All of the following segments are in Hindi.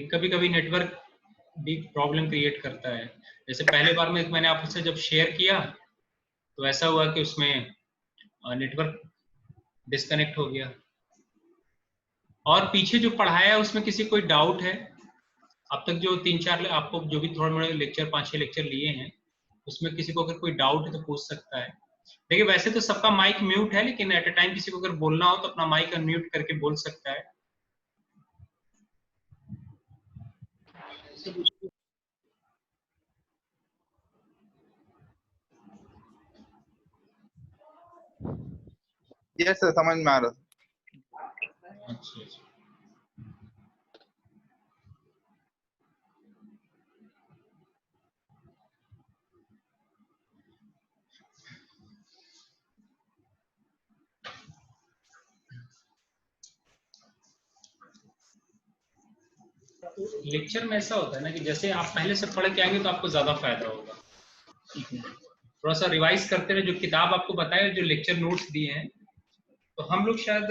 कभी कभी नेटवर्क भी प्रॉब्लम क्रिएट करता है। जैसे पहले बार में मैंने आपसे जब शेयर किया तो ऐसा हुआ कि उसमें नेटवर्क डिस्कनेक्ट हो गया। और पीछे जो पढ़ाया है उसमें किसी कोई डाउट है? अब तक जो 3-4 आपको जो भी थोड़े मोड़े लेक्चर 5-6 लेक्चर लिए हैं उसमें किसी को अगर कोई डाउट है तो पूछ सकता है। देखिए वैसे तो सबका माइक म्यूट है, लेकिन एट अ टाइम किसी को अगर बोलना हो तो अपना माइक अनम्यूट करके बोल सकता है। यस सर, समझ में आ रहा है। अच्छा अच्छा। लेक्चर में ऐसा होता है ना कि जैसे आप पहले से पढ़ के आएंगे तो आपको ज्यादा फायदा होगा। थोड़ा सा रिवाइज करते रहे, जो किताब आपको बताया, जो लेक्चर नोट्स दिए हैं, तो हम लोग शायद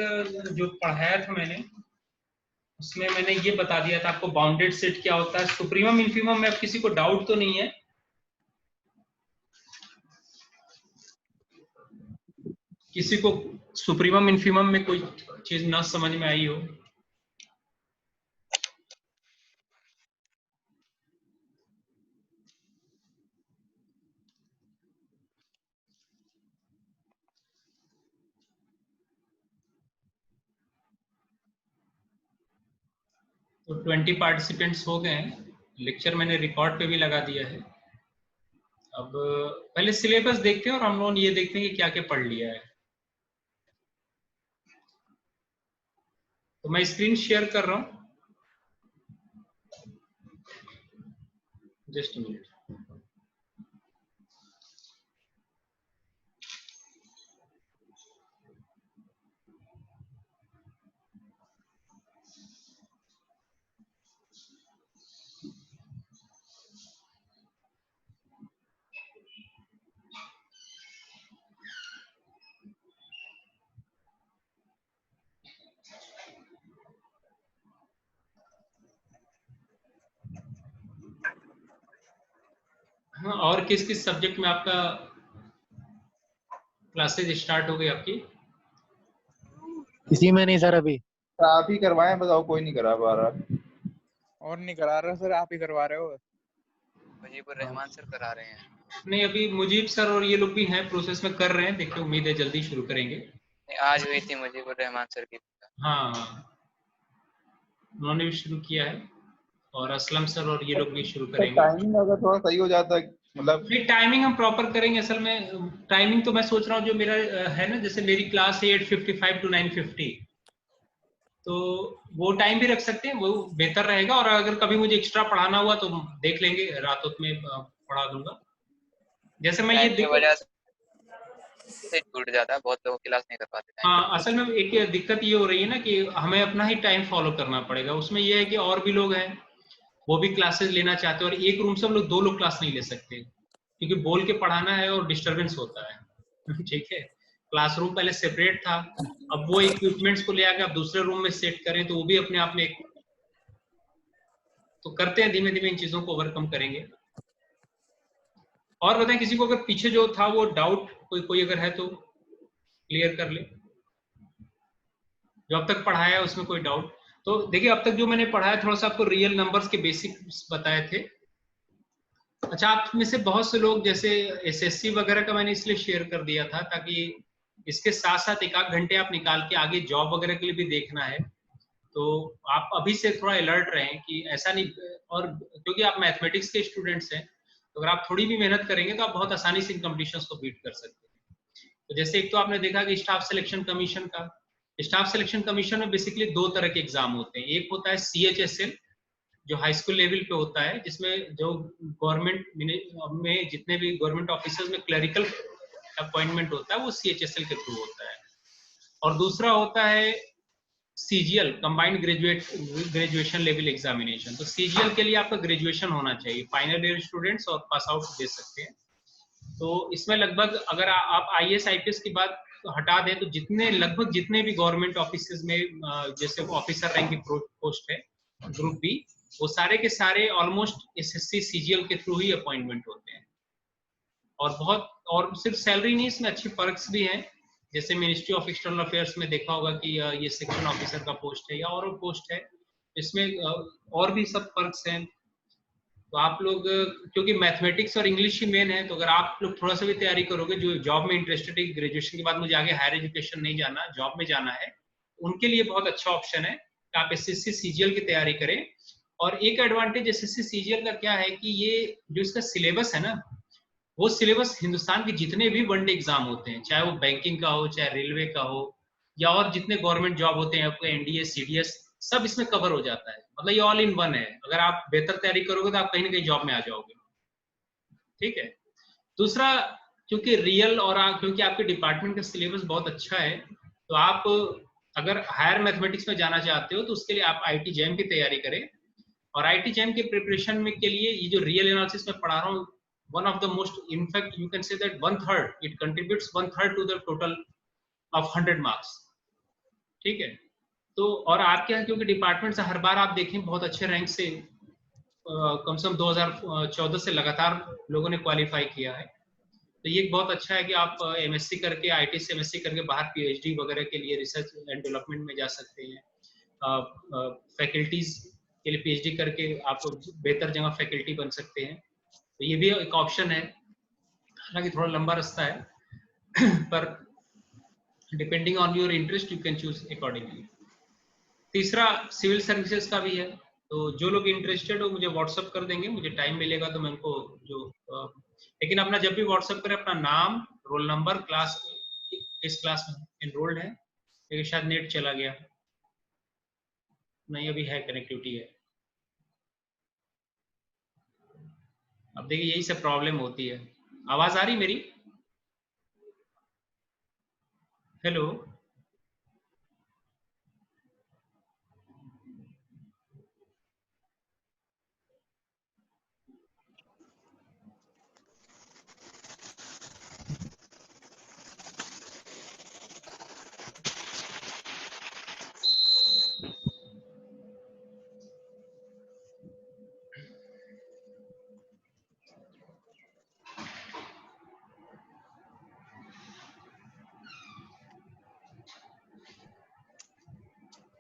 जो पढ़ाया था मैंने उसमें मैंने ये बता दिया था आपको बाउंडेड सेट क्या होता है, सुप्रीमम इन्फीमम में अब किसी को डाउट तो नहीं है? किसी को सुप्रीमम इन्फीमम में कोई चीज ना समझ में आई हो? तो 20 पार्टिसिपेंट्स हो गए हैं। लेक्चर मैंने रिकॉर्ड पे भी लगा दिया है। अब पहले सिलेबस देखते हैं और हम लोग ये देखते हैं कि क्या क्या पढ़ लिया है। तो मैं स्क्रीन शेयर कर रहा हूँ, जस्ट मिनट। हाँ, और किस किस सब्जेक्ट में आपका क्लासेज स्टार्ट हो गई आपकी? किसी में नहीं सर अभी। आप ही करवाएं, बताओ, कोई नहीं करा पा रहा। और नहीं करा रहे सर, आप ही करवा रहे हो। मुजीबुर रहमान सर करा रहे हैं। नहीं, अभी मुजीब सर और ये लोग भी हैं, प्रोसेस में कर रहे हैं। देखिए उम्मीद है जल्दी शुरू करेंगे। आज हुई थी मुजीबुर रहमान सर की। हाँ, उन्होंने भी शुरू किया है और असलम सर और ये लोग भी शुरू करेंगे। टाइमिंग अगर थोड़ा सही हो जाता है, मतलब नहीं, टाइमिंग हम प्रॉपर करेंगे। असल में टाइमिंग तो मैं सोच रहा हूँ जो मेरा है ना, जैसे मेरी क्लास है 8:55 to 9:50, तो वो टाइम भी रख सकते हैं, वो बेहतर रहेगा। और अगर कभी मुझे एक्स्ट्रा पढ़ाना हुआ तो देख लेंगे, रातों में पढ़ा दूंगा। जैसे मैं ये की वजह से छूट जाता है, बहुत लोग क्लास नहीं कर पाते। हाँ, असल में एक दिक्कत ये हो रही है ना कि हमें अपना ही टाइम फॉलो करना पड़ेगा। उसमें ये है कि और भी लोग हैं, वो भी क्लासेस लेना चाहते हैं, और एक रूम से हम लोग 2 लोग क्लास नहीं ले सकते, क्योंकि बोल के पढ़ाना है और डिस्टरबेंस होता है। ठीक है, क्लासरूम पहले सेपरेट था, अब वो इक्विपमेंट्स को ले आके आप दूसरे रूम में सेट करें तो वो भी अपने आप में एक, तो करते हैं धीमे धीमे इन चीजों को ओवरकम करेंगे। और बताएं, किसी को अगर पीछे जो था वो डाउट कोई अगर है तो क्लियर कर ले, जो अब तक पढ़ाया है उसमें कोई डाउट। तो देखिए अब तक जो मैंने पढ़ाया थोड़ा सा आपको रियल नंबर्स के बेसिक्स बताए थे। अच्छा, आप में से बहुत से लोग जैसे एसएससी वगैरह का मैंने इसलिए शेयर कर दिया था ताकि इसके साथ साथ एक आध घंटे आप निकाल के आगे जॉब वगैरह के लिए भी देखना है, तो आप अभी से थोड़ा अलर्ट रहें कि ऐसा नहीं। और क्योंकि आप मैथमेटिक्स के स्टूडेंट्स हैं, तो अगर आप थोड़ी भी मेहनत करेंगे तो आप बहुत आसानी से इन कॉम्पिटिशन्स को बीट कर सकते हैं। तो जैसे एक तो आपने देखा कि स्टाफ सिलेक्शन कमीशन में बेसिकली 2 तरह के एग्जाम होते हैं। एक होता है CHSL, जो हाई स्कूल लेवल पे होता है, जिसमें जो गवर्नमेंट में जितने भी गवर्नमेंट ऑफिसर्स में क्लरिकल अपॉइंटमेंट होता है वो CHSL के थ्रू होता है। और दूसरा होता है CGL, combined graduation level examination. तो CGL के लिए आपका ग्रेजुएशन होना चाहिए, फाइनल ईयर स्टूडेंट्स और पास आउट दे सकते हैं। तो इसमें लगभग अगर आप IAS IPS की बात हटा दें तो लगभग जितने भी गवर्नमेंट ऑफिस में जैसे ऑफिसर रैंक की पोस्ट है ग्रुप बी, वो सारे के सारे ऑलमोस्ट एसएससी सीजीएल के थ्रू ही अपॉइंटमेंट होते हैं। और सिर्फ सैलरी नहीं, इसमें अच्छी पर्क्स भी हैं। जैसे मिनिस्ट्री ऑफ एक्सटर्नल अफेयर्स में देखा होगा कि ये सेक्शन ऑफिसर का पोस्ट है या और पोस्ट है, इसमें और भी सब पर्क्स हैं। तो आप लोग, क्योंकि मैथमेटिक्स और इंग्लिश ही मेन है, तो अगर आप लोग थोड़ा सा भी तैयारी करोगे, जो जॉब में इंटरेस्टेड है, ग्रेजुएशन के बाद मुझे आगे हायर एजुकेशन नहीं जाना, जॉब में जाना है, उनके लिए बहुत अच्छा ऑप्शन है कि आप एसएससी सीजीएल की तैयारी करें। और एक एडवांटेज एसएससी सीजीएल का क्या है कि ये जो इसका सिलेबस है ना, वो सिलेबस हिंदुस्तान के जितने भी वनडे एग्जाम होते हैं, चाहे वो बैंकिंग का हो, चाहे रेलवे का हो, या और जितने गवर्नमेंट जॉब होते हैं, आपको एनडीए सीडीएस, सब इसमें कवर हो जाता है। मतलब ये ऑल इन वन है। अगर आप बेहतर तैयारी करोगे तो आप कहीं ना कहीं जॉब में आ जाओगे। ठीक है। दूसरा, क्योंकि क्योंकि आपके डिपार्टमेंट का सिलेबस बहुत अच्छा है, तो आप अगर हायर मैथमेटिक्स में जाना चाहते हो तो उसके लिए आप आईटी जैम की तैयारी करें। और आईटी जैम के प्रिपरेशन में के लिए ये जो रियल एनालिसिस में पढ़ा रहा हूँ, one of the most, in fact you can say that 1/3, it contributes 1/3 to the total of 100 marks। ठीक है। तो और आपके यहाँ क्योंकि डिपार्टमेंट से हर बार आप देखें बहुत अच्छे रैंक से, कम से कम 2014 से लगातार लोगों ने क्वालिफाई किया है, तो ये बहुत अच्छा है कि आप एमएससी करके, आईटी से एमएससी करके बाहर पीएचडी वगैरह के लिए रिसर्च एंड डेवलपमेंट में जा सकते हैं। फैकल्टीज के लिए पीएचडी करके आप बेहतर जगह फैकल्टी बन सकते हैं, तो ये भी एक ऑप्शन है। हालांकि थोड़ा लंबा रास्ता है पर depending on your interest you can choose accordingly. तीसरा सिविल सर्विसेज का भी है, तो जो लोग इंटरेस्टेड हो मुझे व्हाट्सअप कर देंगे, मुझे टाइम मिलेगा तो मैं उनको लेकिन अपना जब भी व्हाट्सअप करें अपना नाम, रोल नंबर, क्लास, किस क्लास में एनरोल्ड है, लेकिन शायद नेट चला गया नहीं, अभी है, कनेक्टिविटी है। अब देखिए यही सब प्रॉब्लम होती है। आवाज आ रही मेरी? हेलो,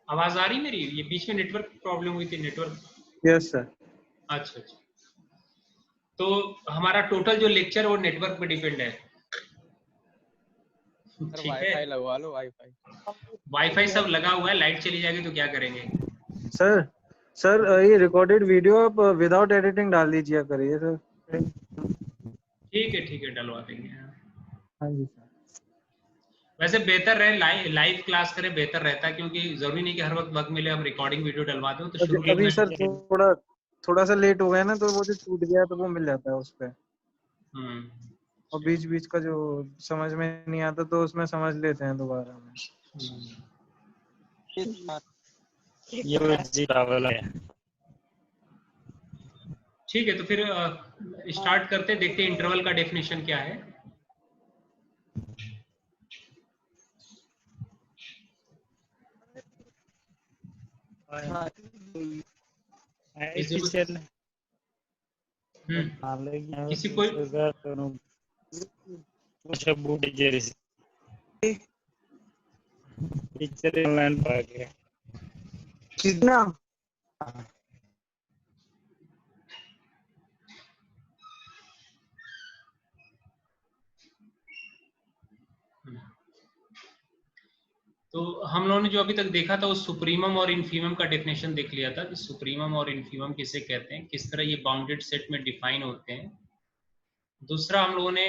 आवाज आ रही मेरी? ये बीच में नेटवर्क प्रॉब्लम हुई थी, नेटवर्क। Yes sir. अच्छा अच्छा, तो हमारा टोटल जो लेक्चर वो नेटवर्क पे डिपेंड है। सर ठीक है, वाईफाई लगवा लो, वाईफाई। वाईफाई सब लगा हुआ है, लाइट चली जाएगी तो क्या करेंगे? सर ये रिकॉर्डेड वीडियो आप विदाउट एडिटिंग डाल दीजिए करिए सर। ठीक है डलवा देंगे। हाँ जी सर। वैसे बेहतर रहे लाइव क्लास करें, बेहतर रहता है, क्योंकि जरूरी नहीं कि हर वक्त मिले, हम रिकॉर्डिंग वीडियो डलवा दें तो शुरू अभी सर थोड़ा सा लेट हो गया ना, तो वो जो छूट गया तो वो मिल जाता है उस पे। और बीच बीच का जो समझ में नहीं आता तो उसमें समझ लेते हैं दोबारा में। ये जी ट्रैवल है। ठीक है, तो फिर स्टार्ट करते, देखते हैं इंटरवल का डेफिनेशन क्या है। किसी कोई टीचर ऑनलाइन पढ़ा के कितना तो हम लोगों ने जो अभी तक देखा था वो सुप्रीमम और इन्फीमम का डेफिनेशन देख लिया था कि सुप्रीमम और इन्फीमम किसे कहते हैं, किस तरह ये बाउंडेड सेट में डिफाइन होते हैं। दूसरा हम लोगों ने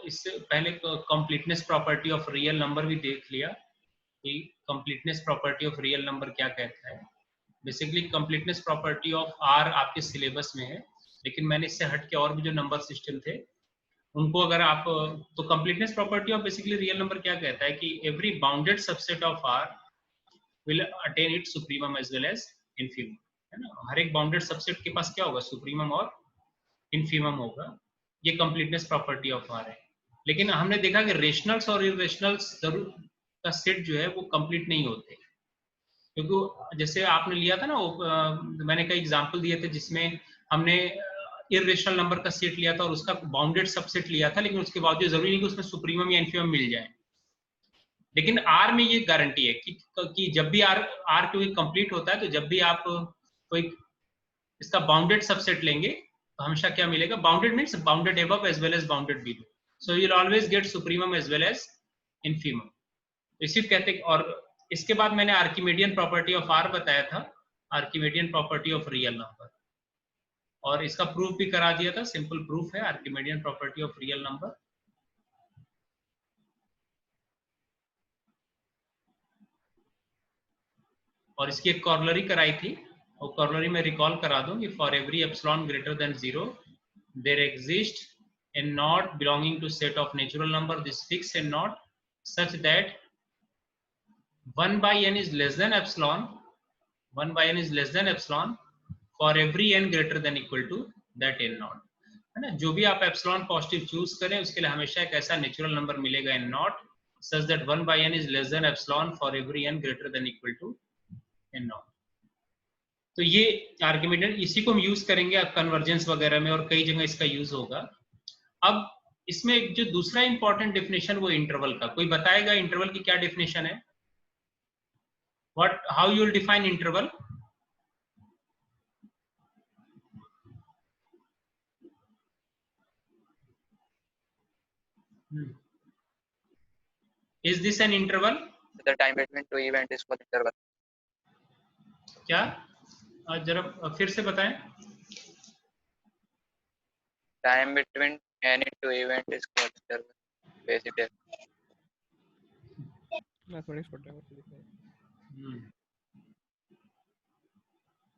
इससे पहले completeness property of real number भी देख लिया कि completeness property of real number क्या कहता है। Basically completeness property of R आपके सिलेबस में है, लेकिन मैंने इससे हट के और भी जो नंबर सिस्टम थे उनको अगर आप, तो completeness property of basically real number क्या कहता है कि every bounded subset of R will attain it supremum as well as infimum, है ना। हर एक बाउंडेड सबसेट के पास क्या होगा, सुप्रीमम और इनफीमम होगा। ये कंप्लीटनेस प्रॉपर्टी ऑफ आर है। लेकिन हमने देखा कि रेशनल्स और इरेशनल्स का सेट जो है वो कंप्लीट नहीं होते, क्योंकि जैसे आपने लिया था ना मैंने कई एग्जांपल दिए थे जिसमें हमने इरेशनल नंबर का सेट लिया था और उसका बाउंडेड सबसेट लिया था, लेकिन उसके बावजूद जरूरी नहीं कि उसमें सुप्रीमम या इन्फीमम मिल जाए। लेकिन आर में ये गारंटी है कि जब भी आर क्योंकि कंप्लीट होता है, तो जब भी आप कोई इसका बाउंडेड सबसेट लेंगे तो हमेशा क्या मिलेगा, bounded means bounded above as well as bounded below, so you will always get supremum as well as infimum. इसी कहते हैं। और इसके बाद मैंने आर्किमिडियन प्रॉपर्टी ऑफ आर बताया था, Archimedean property of real number, और इसका प्रूफ भी करा दिया था, सिंपल प्रूफ है Archimedean property of real number. और इसकी एक कॉर्लरी कराई थी, और कॉर्लरी में रिकॉल करा दूं कि for every epsilon greater than 0 there exist a knot belonging to set of natural number, this fixed a knot such that 1 by n is less than epsilon, 1 by n is less than epsilon for every n greater than equal to that n knot, है ना। जो भी आप एप्सिलॉन पॉजिटिव चूज करें उसके लिए हमेशा एक ऐसा नेचुरल नंबर मिलेगा n not such that 1 by n is less than epsilon for every n greater than equal to n not. तो ये आर्ग्यूमेंट, इसी को हम यूज करेंगे कन्वर्जेंस वगैरह में और कई जगह इसका यूज होगा। अब इसमें एक जो दूसरा इंपॉर्टेंट डेफिनेशन वो इंटरवल का, कोई बताएगा इंटरवल की क्या डेफिनेशन है? What, how you will define interval? Is this an interval? The time between two events is called interval. क्या? जरा फिर से बताएं। Time between any two events is called interval. Basically. Mathematics पढ़ रहा हूँ।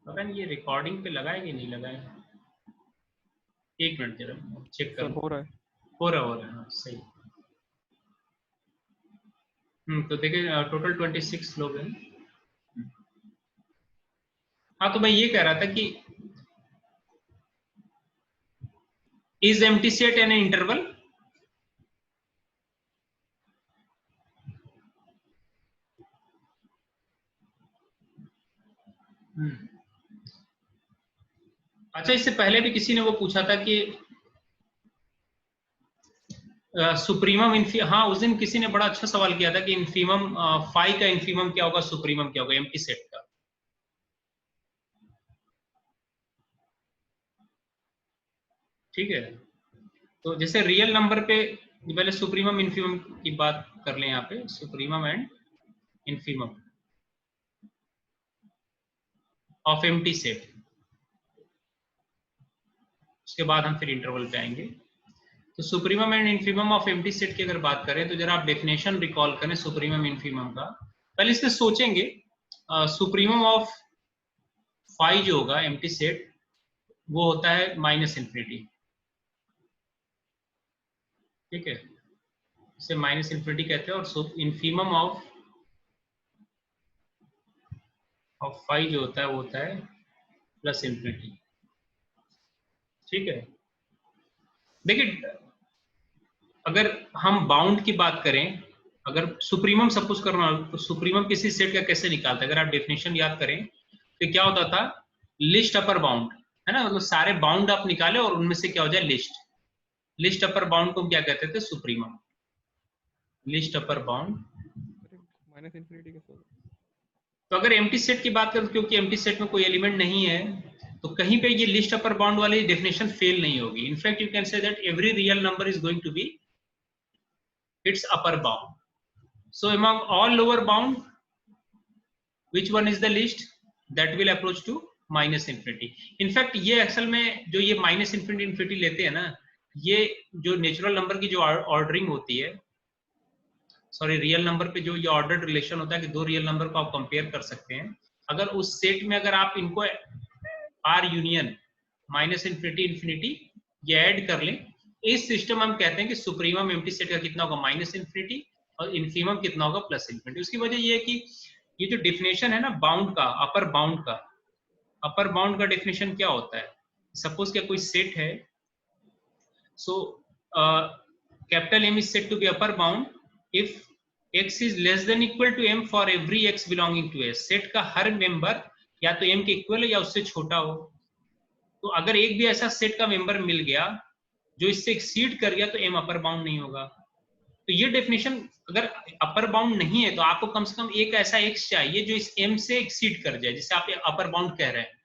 पता नहीं ये रिकॉर्डिंग पे लगा है कि नहीं लगा है, एक मिनट जरा चेक कर। हो रहा है, हो रहा है, हाँ सही। तो देखिए टोटल 26 लोग हैं। हाँ, तो मैं ये कह रहा था कि is empty set an interval? अच्छा, इससे पहले भी किसी ने वो पूछा था कि सुप्रीमम हाँ, उस दिन किसी ने बड़ा अच्छा सवाल किया था कि इन्फीमम फाई का इन्फीमम क्या होगा, सुप्रीमम क्या होगा एम्प्टी सेट का। ठीक है, तो जैसे रियल नंबर पे पहले सुप्रीमम इन्फीमम की बात कर लें, यहाँ पे supremum and infimum of empty set, उसके बाद हम फिर इंटरवल पे आएंगे। तो supremum and infimum of empty set की अगर बात करें तो जरा आप डेफिनेशन रिकॉल करें सुप्रीमम इन्फीमम का। पहले इसमें सोचेंगे सुप्रीमम ऑफ फाई जो होगा एम्प्टी सेट वो होता है माइनस इन्फिनिटी। ठीक है, इसे माइनस इन्फिनिटी कहते हैं। और इन्फीमम ऑफ फाई जो होता है वो होता है प्लस इन्फिनिटी। ठीक है, देखिए अगर हम बाउंड की बात करें, अगर सुप्रीमम सपोज करना तो सुप्रीमम किसी सेट का कैसे निकालते हैं? अगर आप डेफिनेशन याद करें तो क्या होता था, लिस्ट अपर बाउंड, है ना, मतलब सारे बाउंड आप निकाले और उनमें से क्या हो जाए लिस्ट अपर बाउंड को हम क्या कहते थे? Supremum. List upper bound minus infinity कैसे होगा? तो अगर एम्प्टी सेट की बात करें, क्योंकि एम्प्टी सेट में कोई एलिमेंट नहीं है तो कहीं पे ये लिस्ट अपर बाउंड वाली डेफिनेशन फेल नहीं होगी। In fact you can say that every real number is going to be its upper bound. So among all lower bound, which one is the least? That will approach to minus infinity. In fact ये असल में जो ये minus infinity लेते हैं ना, ये जो नेचुरल नंबर की जो ऑर्डरिंग होती है, सॉरी रियल नंबर पे जो ये ऑर्डर्ड रिलेशन होता है कि दो रियल नंबर को आप कंपेयर कर सकते हैं, अगर उस सेट में अगर आप इनको R union minus infinity infinity ये ऐड कर लें, इस सिस्टम हम कहते हैं कि सुप्रीमम एम्प्टी सेट का कितना होगा? माइनस इन्फिनिटी, और इन्फीमम कितना होगा? Plus infinity. उसकी वजह ये है कि ये जो डेफिनेशन है ना बाउंड का, अपर बाउंड का डेफिनेशन क्या होता है? सपोज क्या कोई सेट है, so capital M is said to be upper bound if x is less than equal to m for every x belonging to S। Set का हर मेंबर या तो m के इक्वल है या उससे छोटा हो। तो अगर एक भी ऐसा सेट का मेंबर मिल गया जो इससे एक्सीड कर गया तो m अपर बाउंड नहीं होगा। तो ये डेफिनेशन अगर अपर बाउंड नहीं है तो आपको कम से कम एक ऐसा x चाहिए जो इस m से एक्सीड कर जाए, जिसे आप अपर बाउंड कह रहे हैं।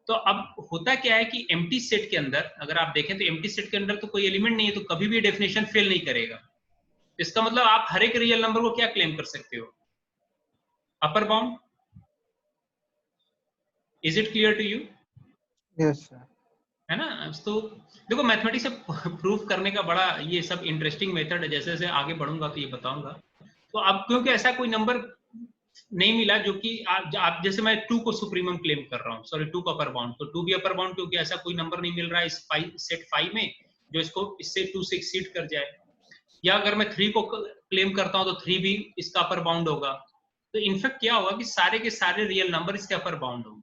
तो अब होता क्या है कि एम्प्टी सेट के अंदर अगर आप देखें तो एम्प्टी सेट के अंदर तो कोई एलिमेंट नहीं है, तो कभी भी डेफिनेशन फेल नहीं करेगा। इसका मतलब आप हर एक रियल नंबर को क्या क्लेम कर सकते हो? Upper bound. Is it clear to you? Yes sir. है ना? तो देखो मैथमेटिक्स से प्रूफ करने का बड़ा ये सब इंटरेस्टिंग मेथड है, जैसे जैसे आगे बढ़ूंगा तो ये बताऊंगा। तो अब क्योंकि ऐसा कोई नंबर नहीं मिला जो कि आप जैसे मैं 2 को सुप्रीमम क्लेम कर रहा हूँ, सॉरी 2 को अपर बाउंड, तो 2 भी अपर बाउंड क्योंकि ऐसा कोई नंबर नहीं मिल रहा है इस सेट 5 में जो इसको इससे 2 से एक्सीड कर जाए। या अगर मैं 3 को क्लेम करता हूं तो 3 भी इसका अपर बाउंड होगा। तो इनफैक्ट क्या होगा कि सारे के सारे रियल नंबर इसके अपर बाउंड होंगे।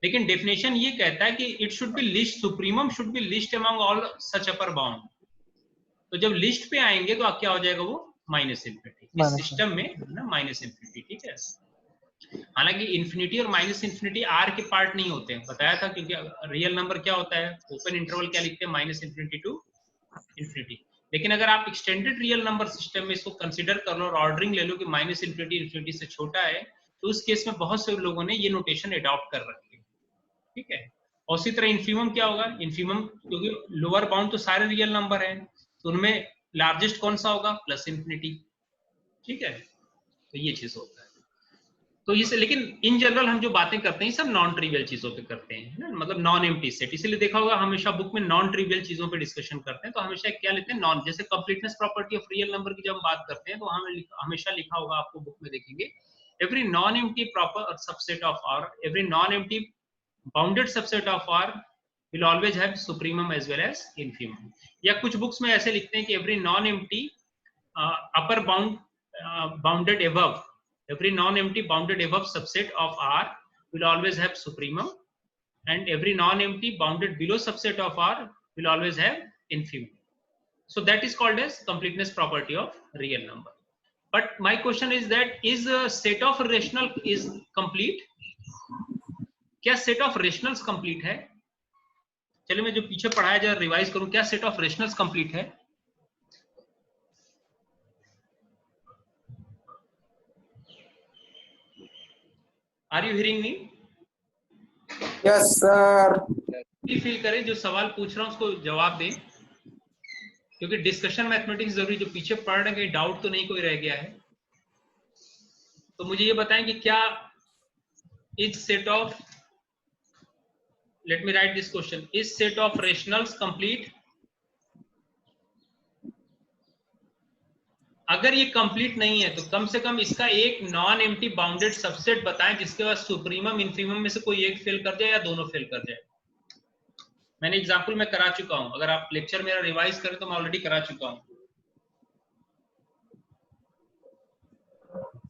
लेकिन डेफिनेशन ये कहता है कि it should be list, supremum should be list among all such upper bound. तो जब लिस्ट पे आएंगे तो क्या हो जाएगा वो माइनस इन्फिनिटी। इस सिस्टम में ना माइनस इन्फिनिटी, ठीक है। हालांकि इन्फिनिटी और माइनस इन्फिनिटी आर के पार्ट नहीं होते हैं, बताया था, क्योंकि रियल नंबर क्या होता है, ओपन इंटरवल क्या लिखते हैं, माइनस इन्फिनिटी टू इन्फिनिटी। लेकिन अगर आप एक्सटेंडेड रियल नंबर सिस्टम में इसको कंसीडर कर लो और ऑर्डरिंग ले लो कि माइनस इन्फिनिटी इन्फिनिटी से छोटा है, तो उस केस में बहुत से लोगों ने ये नोटेशन अडॉप्ट कर रखी है, ठीक है। और उसी तरह इन्फीमम क्या होगा, इन्फीमम क्योंकि लोअर बाउंड तो सारे रियल नंबर हैं, तो उनमें लार्जेस्ट कौन सा होगा, प्लस इन्फिनिटी, ठीक है। तो ये चीज होता है। तो इसे लेकिन इन जनरल हम जो बातें करते हैं सब नॉन ट्रिवियल चीजों पे करते हैं ना, मतलब नॉन एम्प्टी सेट। इसलिए देखा होगा हमेशा बुक में नॉन ट्रिवियल चीजों पे डिस्कशन करते हैं, तो हमेशा क्या लेते हैं, नॉन। जैसे completeness property of real number की जब हम बात करते हैं तो हमें हमेशा लिखा होगा, आपको बुक में देखेंगे, every non empty proper subset of R, every non empty bounded subset of R will always have supremum as well as infimum. या कुछ बुक्स में ऐसे लिखते हैं कि every non empty upper bounded above, every non-empty bounded above subset of R will always have supremum, and every non-empty bounded below subset of R will always have infimum. So that is called as completeness property of real number. But my question is that is a set of rational is complete? क्या set of rationals complete है? चलिए मैं जो पीछे पढ़ाया जरा रिवाइज करूं, क्या set of rationals complete है? Are you hearing me? Yes, sir. Feel करें, जो सवाल पूछ रहा हूं उसको जवाब दें, क्योंकि डिस्कशन मैथमेटिक्स जरूरी। जो पीछे पढ़ रहे हैं कहीं डाउट तो नहीं कोई रह गया है, तो मुझे ये बताएं कि क्या is set of, let me write this question, is set of rationals complete? अगर ये कंप्लीट नहीं है तो कम से कम इसका एक नॉन एम्प्टी बाउंडेड सबसेट बताएं जिसके बाद सुप्रीमम इन्फीमम में से कोई एक फेल कर जाए या दोनों फेल कर जाए। मैंने एग्जांपल में करा चुका हूं, अगर आप लेक्चर मेरा रिवाइज करें तो मैं ऑलरेडी करा चुका हूं।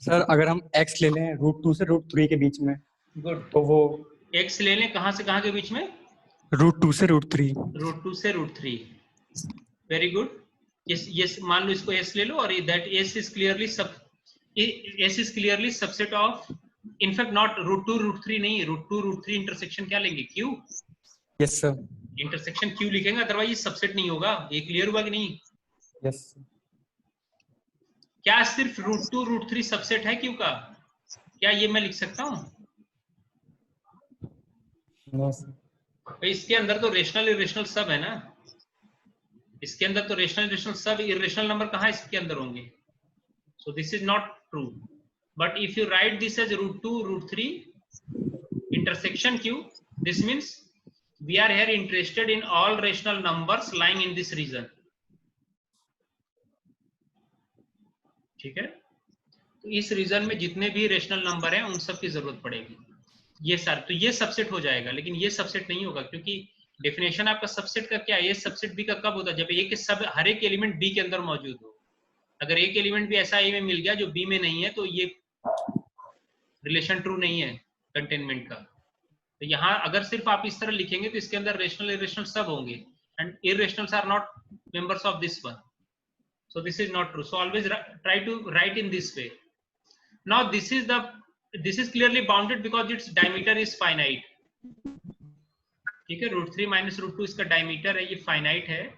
सर अगर हम x ले लें √2 से √3 के बीच में, गुड, तो वो x ले लें कहां से कहां के बीच में, √2 से √3, √2 से √3, वेरी गुड। yes मान लो इसको s ले लो, और that s is clearly subset of, in fact not √2 √3 नहीं, √2 √3 इंटरसेक्शन क्या लेंगे, q। Yes sir, intersection q लिखेंगे, अदरवाइज ये सबसेट नहीं होगा। ये क्लियर हुआ कि नहीं? यस। क्या सिर्फ √2 √3 सबसेट है q का? क्या ये मैं लिख सकता हूं? No sir. इसके अंदर तो रेशनल इरेशनल सब है ना, इसके अंदर तो रेशनल इरेशनल सब, इरेशनल नंबर कहां इसके अंदर होंगे? So this is not true. But if you write this as √2 √3 intersection q, this means we are here interested in all rational numbers lying in this region, ठीक है। तो इस रीजन में जितने भी रेशनल नंबर हैं उन सब की जरूरत पड़ेगी। ये सर तो ये सबसेट हो जाएगा, लेकिन ये सबसेट नहीं होगा, क्योंकि डेफिनेशन आपका सबसेट का क्या है, ये सबसेट बी का कब होता है, जब ए के सब हर एक एलिमेंट बी के अंदर मौजूद हो। अगर एक एलिमेंट भी ऐसा ए में मिल गया जो बी में नहीं है, तो ये रिलेशन ट्रू नहीं है कंटेनमेंट का। तो यहाँ अगर सिर्फ आप इस तरह लिखेंगे तो इसके अंदर रेशनल इरेशनल सब होंगे, and irrationals are not members of this one. So this is not true. So always try to write in this way. Now this is clearly bounded because its diameter is finite. ठीक है, √3 minus √2 इसका diameter है, ये finite है.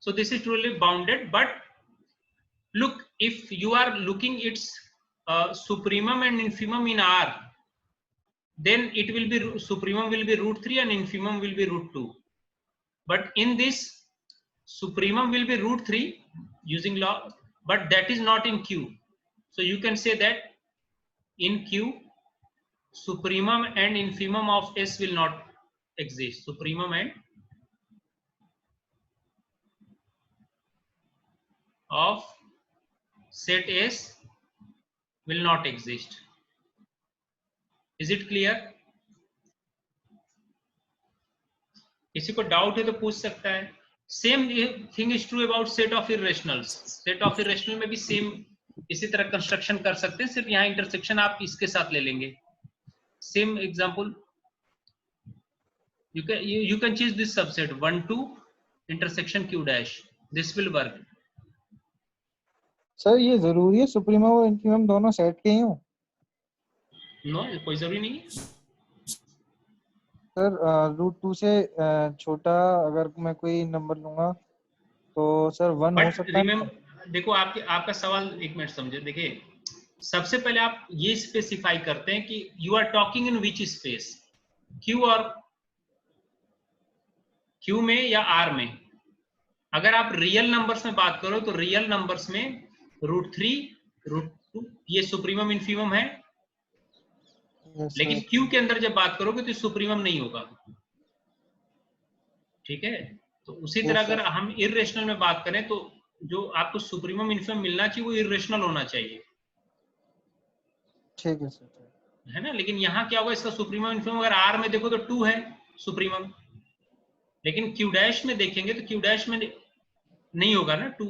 So this is truly bounded. But look, if you are looking its supremum and infimum in R, then it will be supremum will be √3 and infimum will be √2. But in this, supremum will be √3 using log, but that is not in Q. So you can say that in Q, supremum and infimum of S will not exist. Supremum and of set S will not exist. Is it clear? किसी को डाउट है तो पूछ सकता है. Same thing is true about set of irrationals. Set of irrational में भी सेम इसी तरह कंस्ट्रक्शन कर सकते हैं, सिर्फ यहाँ इंटरसेक्शन आप इसके साथ ले लेंगे. Same example, you can choose this subset 1 2 intersection q dash. This will work. Sir ये जरूरी है सुप्रीमम और इन्फीमम दोनों सेट के ही हो? नो, कोई जरूरी नहीं है सर. √2 से छोटा अगर मैं कोई नंबर लूंगा तो सर 1 हो सकता है. देखो आपका सवाल एक मिनट समझे. देखिए, सबसे पहले आप ये स्पेसिफाई करते हैं कि you are talking in which space, Q और क्यू में या आर में. अगर आप रियल नंबर्स में बात करो तो रियल नंबर्स में √3 √2 ये सुप्रीमम इन्फीमम है. लेकिन क्यू के अंदर जब बात करोगे तो सुप्रीमम नहीं होगा. ठीक है, तो उसी तरह अगर हम इरेशनल में बात करें तो जो आपको सुप्रीमम इन्फीमम मिलना चाहिए वो इरेशनल होना चाहिए. ठीक है सर, है ना. लेकिन यहाँ क्या होगा, इसका सुप्रीमम इन्फीमम अगर आर में देखो तो 2 है सुप्रीमम, लेकिन क्यू डैश में देखेंगे तो क्यू डैश में नहीं होगा ना 2.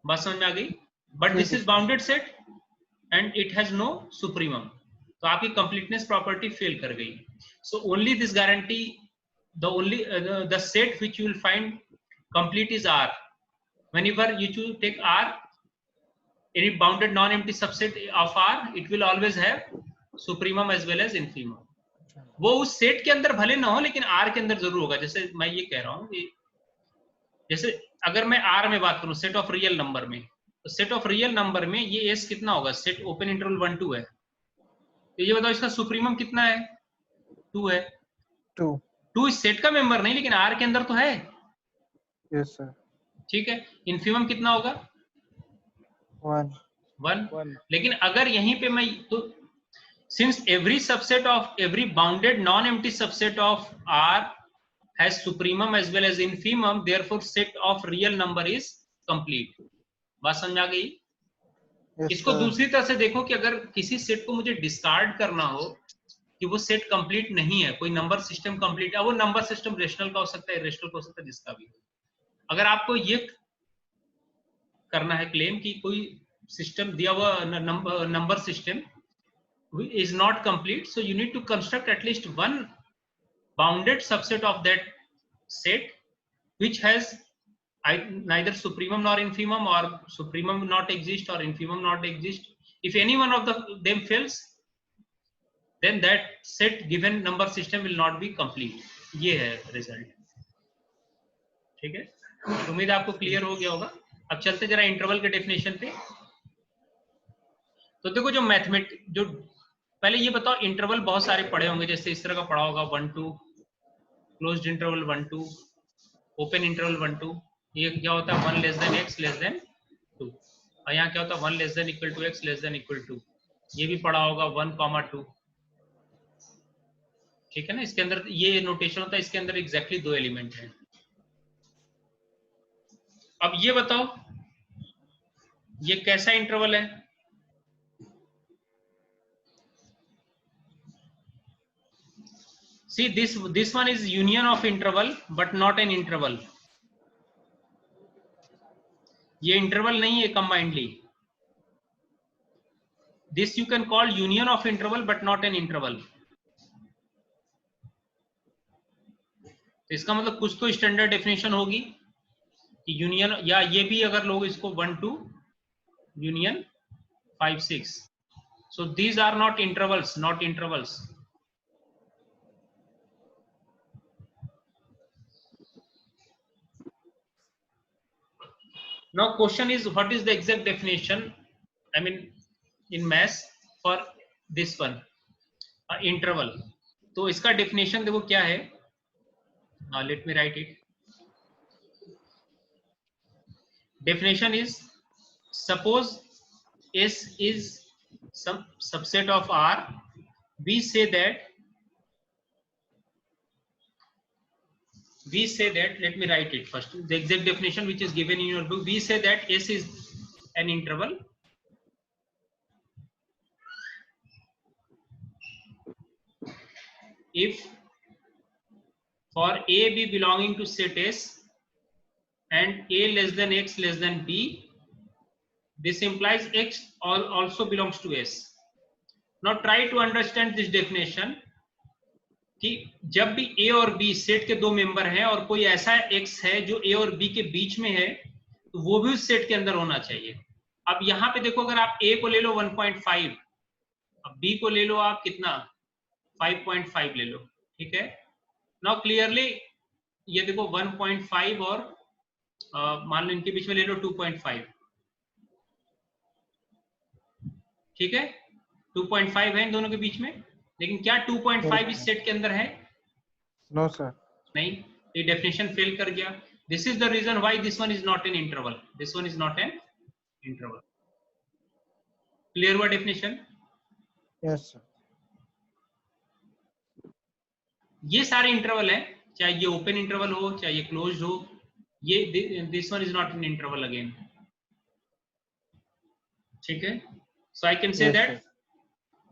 बात समझ में आ गई. But this is bounded set and it has no supremum. तो आपकी कंप्लीटनेस प्रॉपर्टी फेल कर गई. So only this guarantee, the set which you will find complete is R. Whenever you take R, any bounded non-empty subset of R, it will always have supremum as well as infimum. वो उस सेट के अंदर भले ना हो लेकिन R के अंदर जरूर होगा. जैसे मैं ये कह रहा हूँ कि जैसे अगर मैं R में बात करूँ सेट ऑफ रियल नंबर में, तो सेट ऑफ रियल नंबर में ये S कितना होगा, सेट ओपन इंटरवल 1 2 है. तो ये बताओ इसका सुप्रीमम कितना है, 2 है. 2 इस सेट का मेंबर नहीं लेकिन R के अंदर तो है. Yes sir. ठीक है. इन्फीमम कितना होगा, 1. लेकिन अगर यहीं पे मैं तो since every subset of every bounded non-empty subset of R has supremum as well as infimum, therefore set of real number is complete. बात समझ आ गई. इसको दूसरी तरह से देखो कि अगर किसी सेट को मुझे डिस्कार्ड करना हो कि वो सेट कंप्लीट नहीं है, कोई नंबर सिस्टम कंप्लीट है, वो नंबर सिस्टम रेशनल का हो सकता है, इरेशनल का हो सकता है, जिसका भी. अगर आपको ये करना है क्लेम कि कोई सिस्टम दिया हुआ number system is not complete, so you need to construct at least one bounded subset of that set which has neither supremum nor infimum, or supremum not exist or infimum not exist. If any one of them fails, then that set given number system will not be complete. ये है रिजल्ट. ठीक है, उम्मीद आपको क्लियर हो गया होगा. अब चलते जरा इंटरवल के डेफिनेशन पे. तो देखो, जो मैथमेटिक, जो पहले ये बताओ, इंटरवल बहुत सारे पढ़े होंगे, जैसे इस तरह का पढ़ा होगा 1 2, क्लोज्ड इंटरवल 1 2, ओपन इंटरवल 1 2. ये क्या होता है, 1 less than x less than 2. और यहाँ क्या होता है, 1 less than equal to x less than equal to. ये भी पढ़ा होगा 1 2. ठीक है ना. इसके अंदर ये नोटेशन होता है, इसके अंदर एग्जैक्टली 2 एलिमेंट हैं. अब ये बताओ ये कैसा इंटरवल है. See, this one is union of interval but not an interval. ये इंटरवल नहीं है combinedly. This you can call union of interval but not an interval. तो इसका मतलब कुछ तो स्टैंडर्ड डेफिनेशन होगी. यूनियन, या ये भी अगर लोग इसको 1 2 union 5 6, so these are not intervals. Now question is, what is the exact definition, I mean in maths, for this one interval? तो इसका definition देखो क्या है. Let me write it. Definition is, suppose S is some subset of R, we say that, let me write it first, the exact definition which is given in your book. We say that S is an interval if for A be belonging to set S and A less than X less than B, this implies X also belongs to S. Now try to understand this definition कि जब भी A और B सेट के दो मेंबर हैं और कोई ऐसा X है जो A और B के बीच में है, तो वो भी उस सेट के अंदर होना चाहिए. अब यहाँ पे देखो, अगर आप A को ले लो 1.5, अब B को ले लो आप कितना 5.5 ले लो, ठीक है. नाउ क्लियरली ये देखो 1.5 और मान लो इनके बीच में ले लो 2.5, ठीक है. 2.5 है इन दोनों के बीच में, लेकिन क्या 2.5 इस सेट के अंदर है? नो सर, नहीं. ये डेफिनेशन फेल कर गया. This is the reason why this one is not an interval. This one is not an interval. Clear हुआ डेफिनेशन? Yes sir. ये सारे इंटरवल है, चाहे ये ओपन इंटरवल हो चाहे ये क्लोज्ड हो, ये this one is not an interval again. ठीक है. So I can say that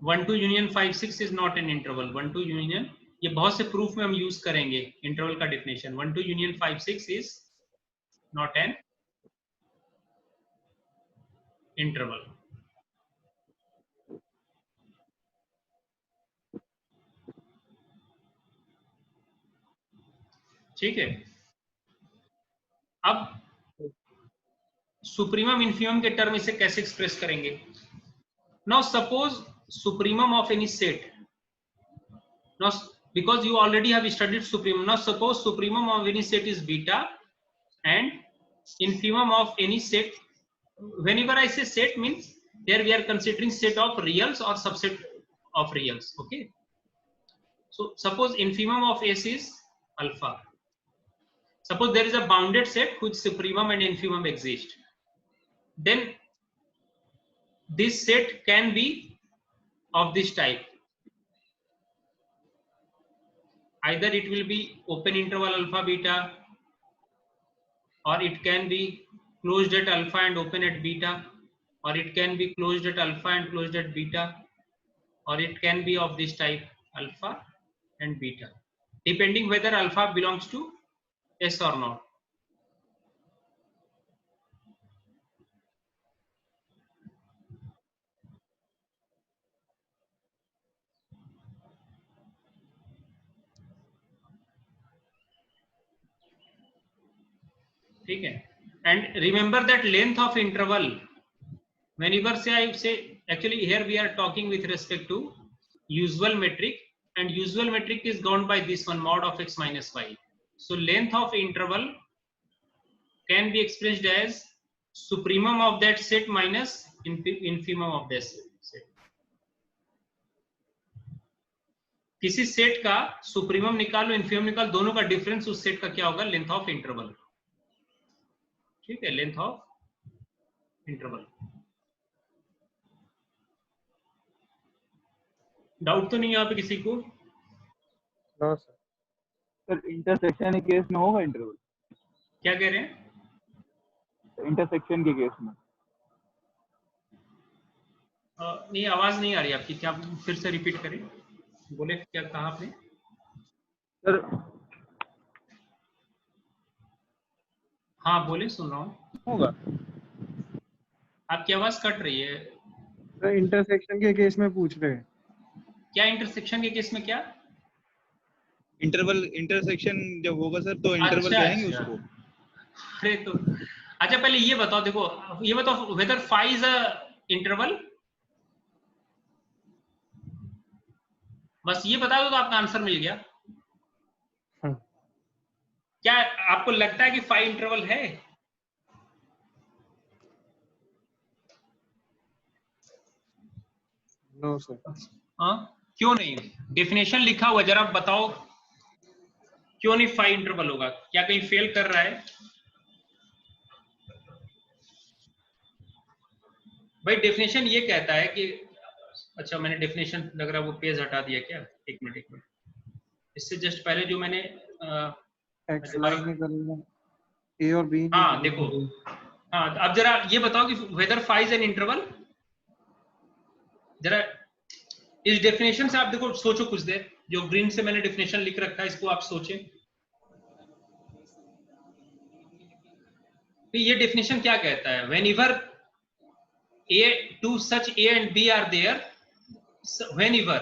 1 2 union 5 6 is not an interval. 1 2 union, ये बहुत से प्रूफ में हम यूज करेंगे इंटरवल का definition. 1 2 union 5 6 is not an interval. ठीक है. अब सुप्रीमम इन्फीमम के टर्म इसे कैसे एक्सप्रेस करेंगे? Now suppose supremum of any set, now because you already have studied supremum, now suppose supremum of any set is beta and infimum of any set, whenever I say set means here we are considering set of reals or subset of reals. Okay, so suppose infimum of S is alpha. Suppose there is a bounded set which supremum and infimum exist, then this set can be of this type. Either it will be open interval alpha beta, or it can be closed at alpha and open at beta, or it can be closed at alpha and closed at beta, or it can be of this type alpha and beta, depending whether alpha belongs to S or not. ठीक है. And remember that length of interval, whenever say I say, actually here we are talking with respect to usual metric, and usual metric is governed by this one, mod of x minus y. So length of interval can be expressed as supremum of that set minus infimum of that set. किसी सेट का सुप्रीमम निकालो इन्फीमम निकालो, दोनों का डिफरेंस उस सेट का क्या होगा? Length of interval. ठीक है, लेंथ ऑफ इंटरवल. डाउट तो नहीं यहाँ पे किसी को? No sir. सर इंटरसेक्शन के केस में होगा इंटरवल? क्या कह रहे हैं? इंटरसेक्शन के केस में नहीं, आवाज नहीं आ रही आपकी. क्या फिर से रिपीट करें? बोले, क्या कहा आपने? सर हाँ बोले, सुन रहा हूँ. होगा. आपकी आवाज कट रही है. सर इंटरसेक्शन के केस में पूछ रहे हैं. क्या इंटरसेक्शन के केस में? क्या इंटरवल इंटरसेक्शन जब होगा सर तो इंटरवल अच्छा, कहेंगे अच्छा. उसको. अरे तो अच्छा पहले ये बताओ, देखो ये बताओ whether phi is a interval, बस ये बता दो तो आपका आंसर मिल गया। क्या आपको लगता है कि फाई इंटरवल है? No sir. हाँ क्यों नहीं? डेफिनेशन लिखा हुआ, जरा बताओ क्यों नहीं फाई इंटरवल होगा? क्या कहीं फेल कर रहा है भाई? डेफिनेशन ये कहता है कि, अच्छा मैंने डेफिनेशन लग रहा है वो पेज हटा दिया क्या? एक मिनट, इससे जस्ट पहले जो मैंने एक्सरसाइज नहीं करेगा, ए और बी। हाँ देखो, हाँ अब जरा ये बताओ कि whether phi is an interval. जरा इस डेफिनेशन से आप देखो, सोचो कुछ देर, जो ग्रीन से मैंने डेफिनेशन लिख रखा है इसको आप सोचें। तो ये डेफिनेशन क्या कहता है? whenever two such A and B are there, whenever,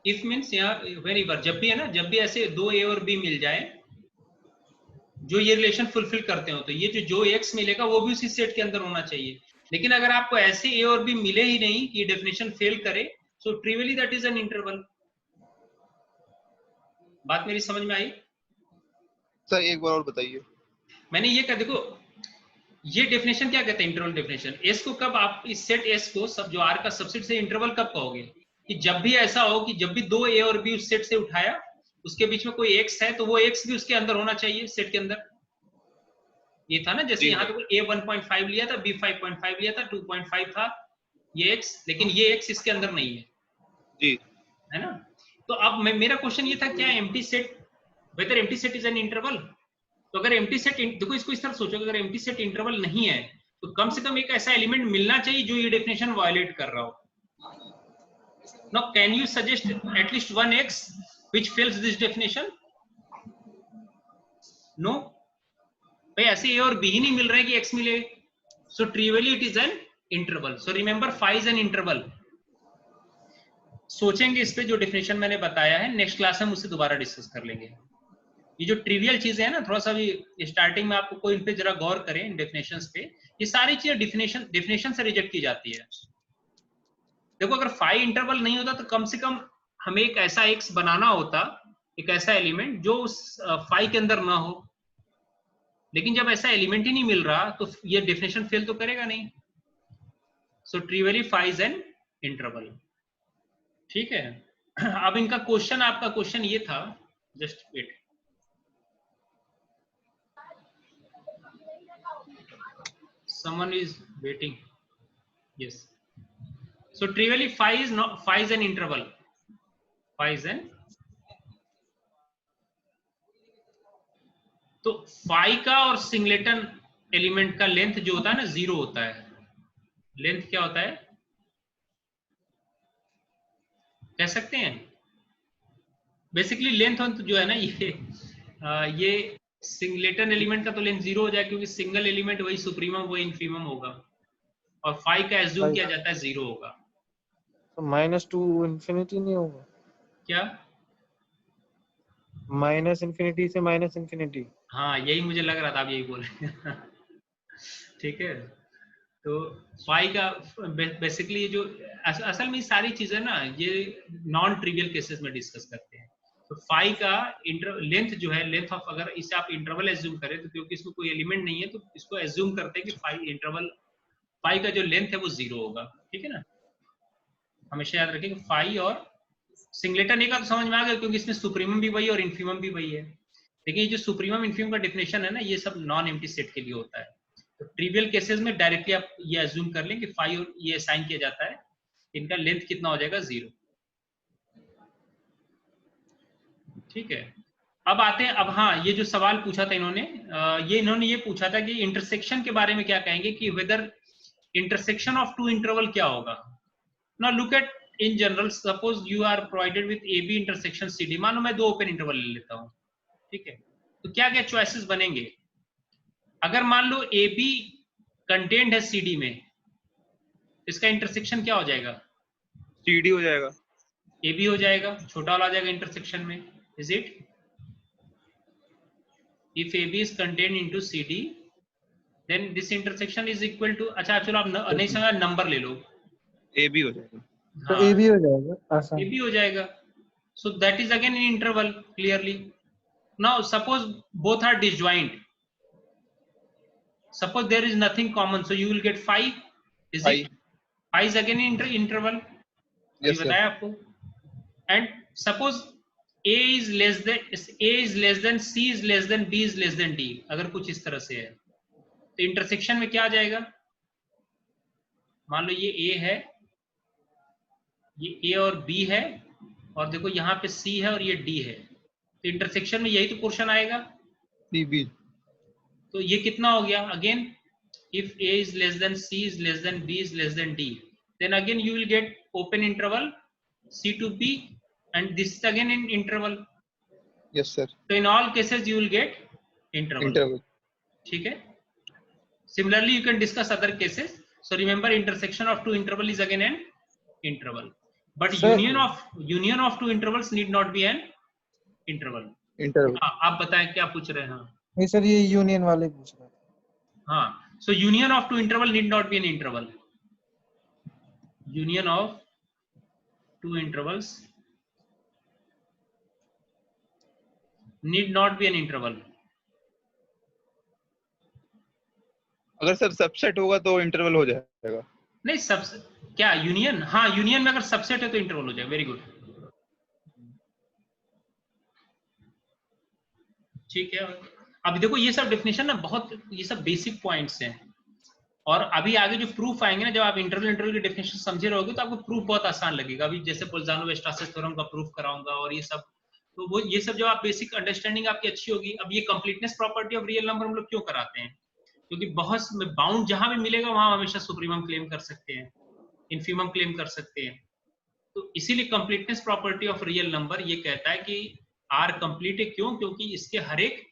if means यहाँ whenever, जब भी है ना, जब भी ऐसे दो A और B मिल जाए जो ये रिलेशन फुलफिल करते हो, तो ये जो X मिलेगा वो भी उसी सेट के अंदर होना चाहिए। लेकिन अगर आपको ऐसे A और B मिले ही नहीं कि डेफिनेशन फेल करे, सो ट्रिवियली दैट इज एन इंटरवल। बात मेरी समझ में आई? सर एक बार और बताइए। मैंने ये कहा, देखो ये डेफिनेशन क्या कहता है, इंटरवल डेफिनेशन। एस को कब आप इस सेट एस को सब जो आर का सबसेट से इंटरवल कब कहोगे? कि जब भी ऐसा हो कि जब भी दो ए और बी उस सेट से उठाया, उसके बीच में कोई एक्स है, तो वो एक्स भी उसके अंदर होना चाहिए, सेट के अंदर। ये था ना, जैसे यहाँ तो ए 1.5 लिया था, बी 5.5 लिया था, 2.5 था ये एक्स, लेकिन ये एक्स इसके अंदर नहीं है जी, है ना। तो अब मेरा क्वेश्चन ये था, क्या empty set, whether empty set is an interval? तो अगर एम्प्टी सेट, देखो इसको इस तरह सोचो, अगर एम्प्टी सेट इंटरवल नहीं है तो कम से कम एक ऐसा एलिमेंट मिलना चाहिए जो ये डेफिनेशन वायलेट कर रहा हो। Now can you suggest at least one x which fills this definition? No भाई, ऐसे ए और बी ही नहीं मिल रहा है कि एक्स मिले, so trivially it is an interval. So remember phi is an interval. सोचेंगे इस पे, जो डेफिनेशन मैंने बताया है नेक्स्ट क्लास में मुझसे दोबारा डिस्कस कर लेंगे। ये जो ट्रिवियल चीजें हैं ना, थोड़ा सा भी स्टार्टिंग में आपको कोई इन पे जरा गौर करें, इन डेफिनेशंस पे। ये सारी चीजें डेफिनेशन से रिजेक्ट की जाती है। देखो अगर फाई इंटरवल नहीं होता तो कम से कम हमें एक ऐसा एक्स बनाना होता, एक ऐसा एलिमेंट जो उस फाई के अंदर ना हो। लेकिन जब ऐसा एलिमेंट ही नहीं मिल रहा तो ये डेफिनेशन फेल तो करेगा नहीं। So trivially phi is an interval. ठीक है, अब इनका क्वेश्चन, आपका क्वेश्चन ये था, just wait, someone is waiting, yes, so trivially phi is an interval, phi is an, तो phi का और सिंगलेटन एलिमेंट का लेंथ जो होता है ना, 0 होता है। लेंथ क्या होता है कह सकते हैं? बेसिकली लेंथ जो है ना, ये सिंगलेटन एलिमेंट का तो लेंथ 0 हो जाए, क्योंकि सिंगल एलिमेंट वही सुप्रीमम वही इंफीमम होगा, और फाई का एज्यूम किया जाता है 0 होगा। तो -2 इंफिनिटी नहीं होगा क्या? माइनस इंफिनिटी से माइनस इंफिनिटी। हाँ यही मुझे लग रहा था आप यही बोल रहे हैं। ठीक है, तो फाई का बेसिकली जो असल में सारी चीजें ना ये नॉन ट्रिवियल केसेस में डिस्कस करते हैं। तो फाई का लेंथ जो है, लेंथ ऑफ, अगर इसे आप इंटरवल एज्यूम करें तो क्योंकि इसमें कोई एलिमेंट नहीं है तो इसको एज्यूम करते हैं कि फाई का जो लेंथ है वो 0 होगा। ठीक है ना, हमेशा याद रखें कि फाई और सिंगलेटन का तो समझ में आ गया, क्योंकि इसमें सुप्रीमम भी वही है और इन्फीमम भी वही है। लेकिन ये जो सुप्रीमम इन्फीमम का डेफिनेशन है ना, ये सब नॉन एम्प्टी सेट के लिए होता है। तो ट्रिवियल केसेस में डायरेक्टली आप ये अज्यूम कर लें कि फाई और ये असाइन किया जाता है, इनका लेंथ कितना हो जाएगा 0। ठीक है, अब आते हैं, अब हाँ ये जो सवाल पूछा था इन्होंने, ये पूछा था कि इंटरसेक्शन के बारे में क्या कहेंगे, कि whether intersection of two interval क्या होगा। Now look at in general, suppose you are provided with A B intersection C D, मानो मैं 2 ओपन इंटरवल ले लेता हूँ। ठीक है, तो क्या क्या चॉइसेस बनेंगे? अगर मान लो ए बी कंटेंट है सी डी में, इसका इंटरसेक्शन क्या हो जाएगा? सी डी हो जाएगा, ए बी हो जाएगा, छोटा वाला आ जाएगा इंटरसेक्शन में, is it? if AB is contained into CD, then this intersection is equal to, अच्छा चलो आप नहीं समझा, नंबर ले लो, ए बी हो जाएगा। तो हाँ ए भी हो जाएगा आसान। AB हो जाएगा, so that is again in interval clearly. Now suppose both are disjoint, suppose there is nothing common, so you will get 5, is Phi. it? Phi is again in interval, अभी Yes, sir. बताया आपको। And suppose A is less than C is less than B is less than D, अगर कुछ इस तरह से है तो इंटरसेक्शन में क्या आ जाएगा? मान लो ये A है, ये A और B है, और देखो यहाँ पे C है और ये D है, तो इंटरसेक्शन में यही तो पोर्शन आएगा। C B. तो ये कितना हो गया? Again if A is less than C is less than B is less than D, then again you will get open interval C to B, and this is again in interval. Yes, sir. So in all cases you will get interval. Interval. ठीक है? Similarly you can discuss other cases. So remember intersection of two interval is again an interval. But Sir, union of two intervals need not be an interval. Interval. हाँ, आप बताएं क्या पूछ रहे हैं? हाँ नहीं सर, ये यूनियन वाले पूछ रहे थे। हाँ, so union of two interval need not be an interval. Union of two intervals need not be an interval. अगर सर सबसेट होगा तो इंटरवल हो जाएगा। नहीं सब क्या यूनियन? हाँ यूनियन में अगर सबसेट है तो इंटरवल हो जाएगा। वेरी गुड, ठीक है। अभी देखो ये सब डेफिनेशन ना बहुत, ये सब बेसिक पॉइंट्स हैं, और अभी आगे जो प्रूफ आएंगे ना, जब आप इंटरवल की डेफिनेशन समझे रहोगे तो आपको प्रूफ बहुत आसान लगेगा। अभी जैसे पोल्जानो-वेस्टासेस थ्योरम का प्रूफ कराऊंगा और ये सब, तो वो ये सब जो आप बेसिक अंडरस्टैंडिंग आपकी अच्छी होगी। अब ये completeness property of real number हम लोग क्यों कराते हैं? क्योंकि बहुत बाउंड जहां भी मिलेगा वहां हमेशा सुप्रीमम क्लेम कर सकते हैं, इन्फीमम क्लेम कर सकते हैं। तो इसीलिए completeness property of real number ये कहता है कि आर कंप्लीट है। क्यों? क्योंकि इसके हर एक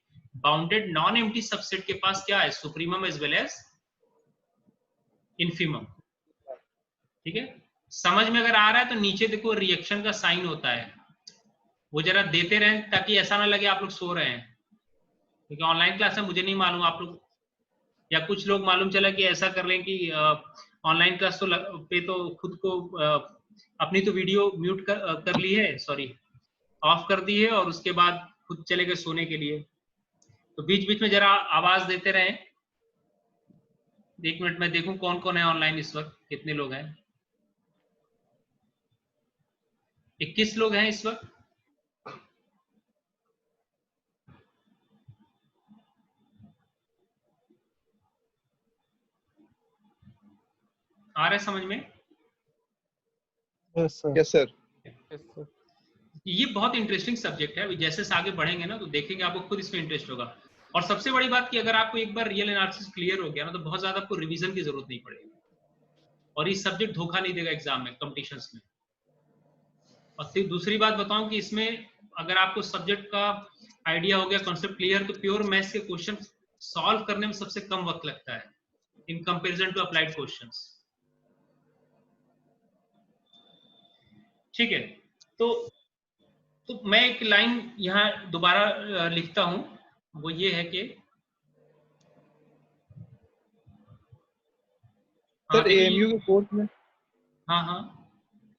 बाउंडेड नॉन एम्प्टी सबसेट के पास क्या है? Supremum as well as infimum. ठीक है, समझ में अगर आ रहा है तो नीचे देखो रिएक्शन का साइन होता है, वो जरा देते रहें ताकि ऐसा ना लगे आप लोग सो रहे हैं, क्योंकि ऑनलाइन क्लास में मुझे नहीं मालूम आप लोग, या कुछ लोग मालूम चला कि ऐसा कर लें कि ऑनलाइन क्लास पे तो खुद को अपनी तो वीडियो म्यूट कर ली है, सॉरी ऑफ कर दी है, और उसके बाद खुद चले गए सोने के लिए। तो बीच बीच में जरा आवाज देते रहें। 1 मिनट में देखूं कौन कौन है ऑनलाइन इस वक्त, कितने लोग हैं? 21 लोग हैं इस वक्त। आ रहा है समझ में? Yes sir. Yes sir. ये बहुत इंटरेस्टिंग सब्जेक्ट है। जैसे से आगे बढ़ेंगे ना तो देखेंगे आपको खुद इसमें इंटरेस्ट होगा। और सबसे बड़ी बात कि अगर आपको एक बार रियल एनालिसिस क्लियर हो गया ना तो बहुत ज्यादा आपको रिवीजन की जरूरत नहीं पड़ेगी, और ये सब्जेक्ट धोखा नहीं देगा एग्जाम में, कॉम्पिटिशन्स में। और फिर दूसरी बात बताऊं कि इसमें अगर आपको सब्जेक्ट का आइडिया हो गया, कॉन्सेप्ट क्लियर, तो प्योर मैथ्स के क्वेश्चन सॉल्व करने में सबसे कम वक्त लगता है in comparison to applied questions. ठीक है, तो मैं एक लाइन यहाँ दोबारा लिखता हूं, वो ये है कि सर एएमयू के कोर्स में, हाँ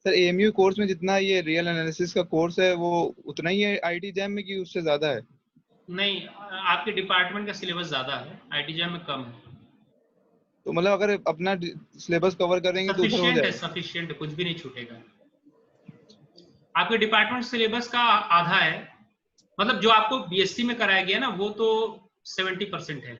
सर एएमयू कोर्स में जितना ये रियल एनालिसिस का कोर्स है वो उतना ही है आईटी जैम में कि उससे ज्यादा है? नहीं, आपके डिपार्टमेंट का सिलेबस ज्यादा है, आईटी जैम में कम है। तो मतलब अगर अपना सिलेबस कवर करेंगे तो उधर हो जाएगा? सफिशिएंट है, कुछ भी नहीं छूटेगा। आपके डिपार्टमेंट सिलेबस का आधा है, मतलब जो आपको बीएससी में कराया गया ना वो तो 70% है,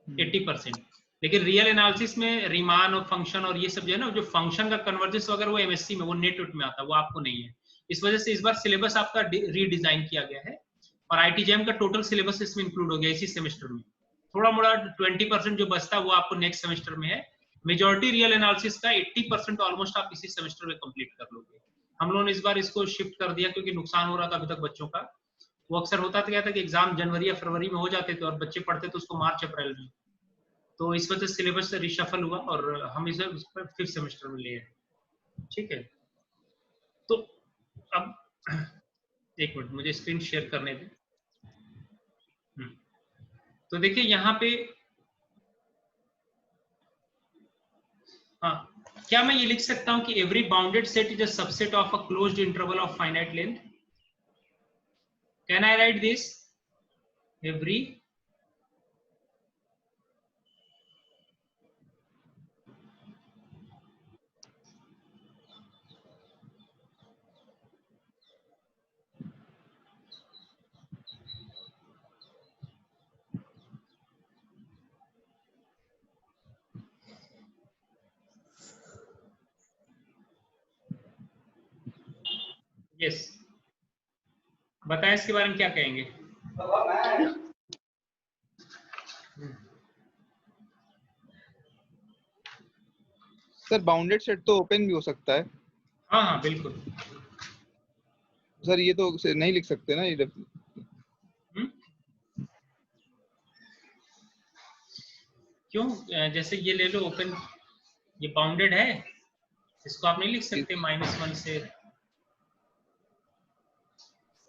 80%। लेकिन रियल एनालिसिस में रीमान और फंक्शन और ये सब जो है ना, जो फंक्शन का कन्वर्जेंस वगैरह वो एमएससी में, वो नेट में आता है, वो आपको नहीं है। इस वजह से इस बार सिलेबस आपका रीडिजाइन किया गया है, और आईटी जैम का टोटल सिलेबस इसमें इंक्लूड हो गया इसी सेमेस्टर में। थोड़ा मोड़ा 20% जो बचता है वो आपको नेक्स्ट सेमेस्टर में है। मेजॉरिटी रियल एनालिसिस का 80% ऑलमोस्ट आप इसी सेमेस्टर में कंप्लीट कर लोगे। हम लोगों ने इस बार इसको शिफ्ट कर दिया क्योंकि नुकसान हो रहा था अभी तक बच्चों का। वो अक्सर होता क्या था कि एग्जाम जनवरी या फरवरी में हो जाते थे और बच्चे पढ़ते थे उसको मार्च अप्रैल में, तो इस वजह से सिलेबस रिशफल हुआ और हम इसे 5th सेमेस्टर में लिए। ठीक है, तो अब 1 मिनट मुझे स्क्रीन शेयर करने दें। तो देखिए यहाँ पे, हाँ, क्या मैं ये लिख सकता हूं कि every bounded set is a subset of a closed interval of finite length? Can I right this? Every yes, बताएं इसके बारे में क्या कहेंगे? सर बाउंडेड सेट तो ओपन भी हो सकता है। हाँ हाँ बिल्कुल। सर ये तो नहीं लिख सकते ना ये। क्यों? जैसे ये ले लो ओपन, ये बाउंडेड है, इसको आप नहीं लिख सकते -1 से?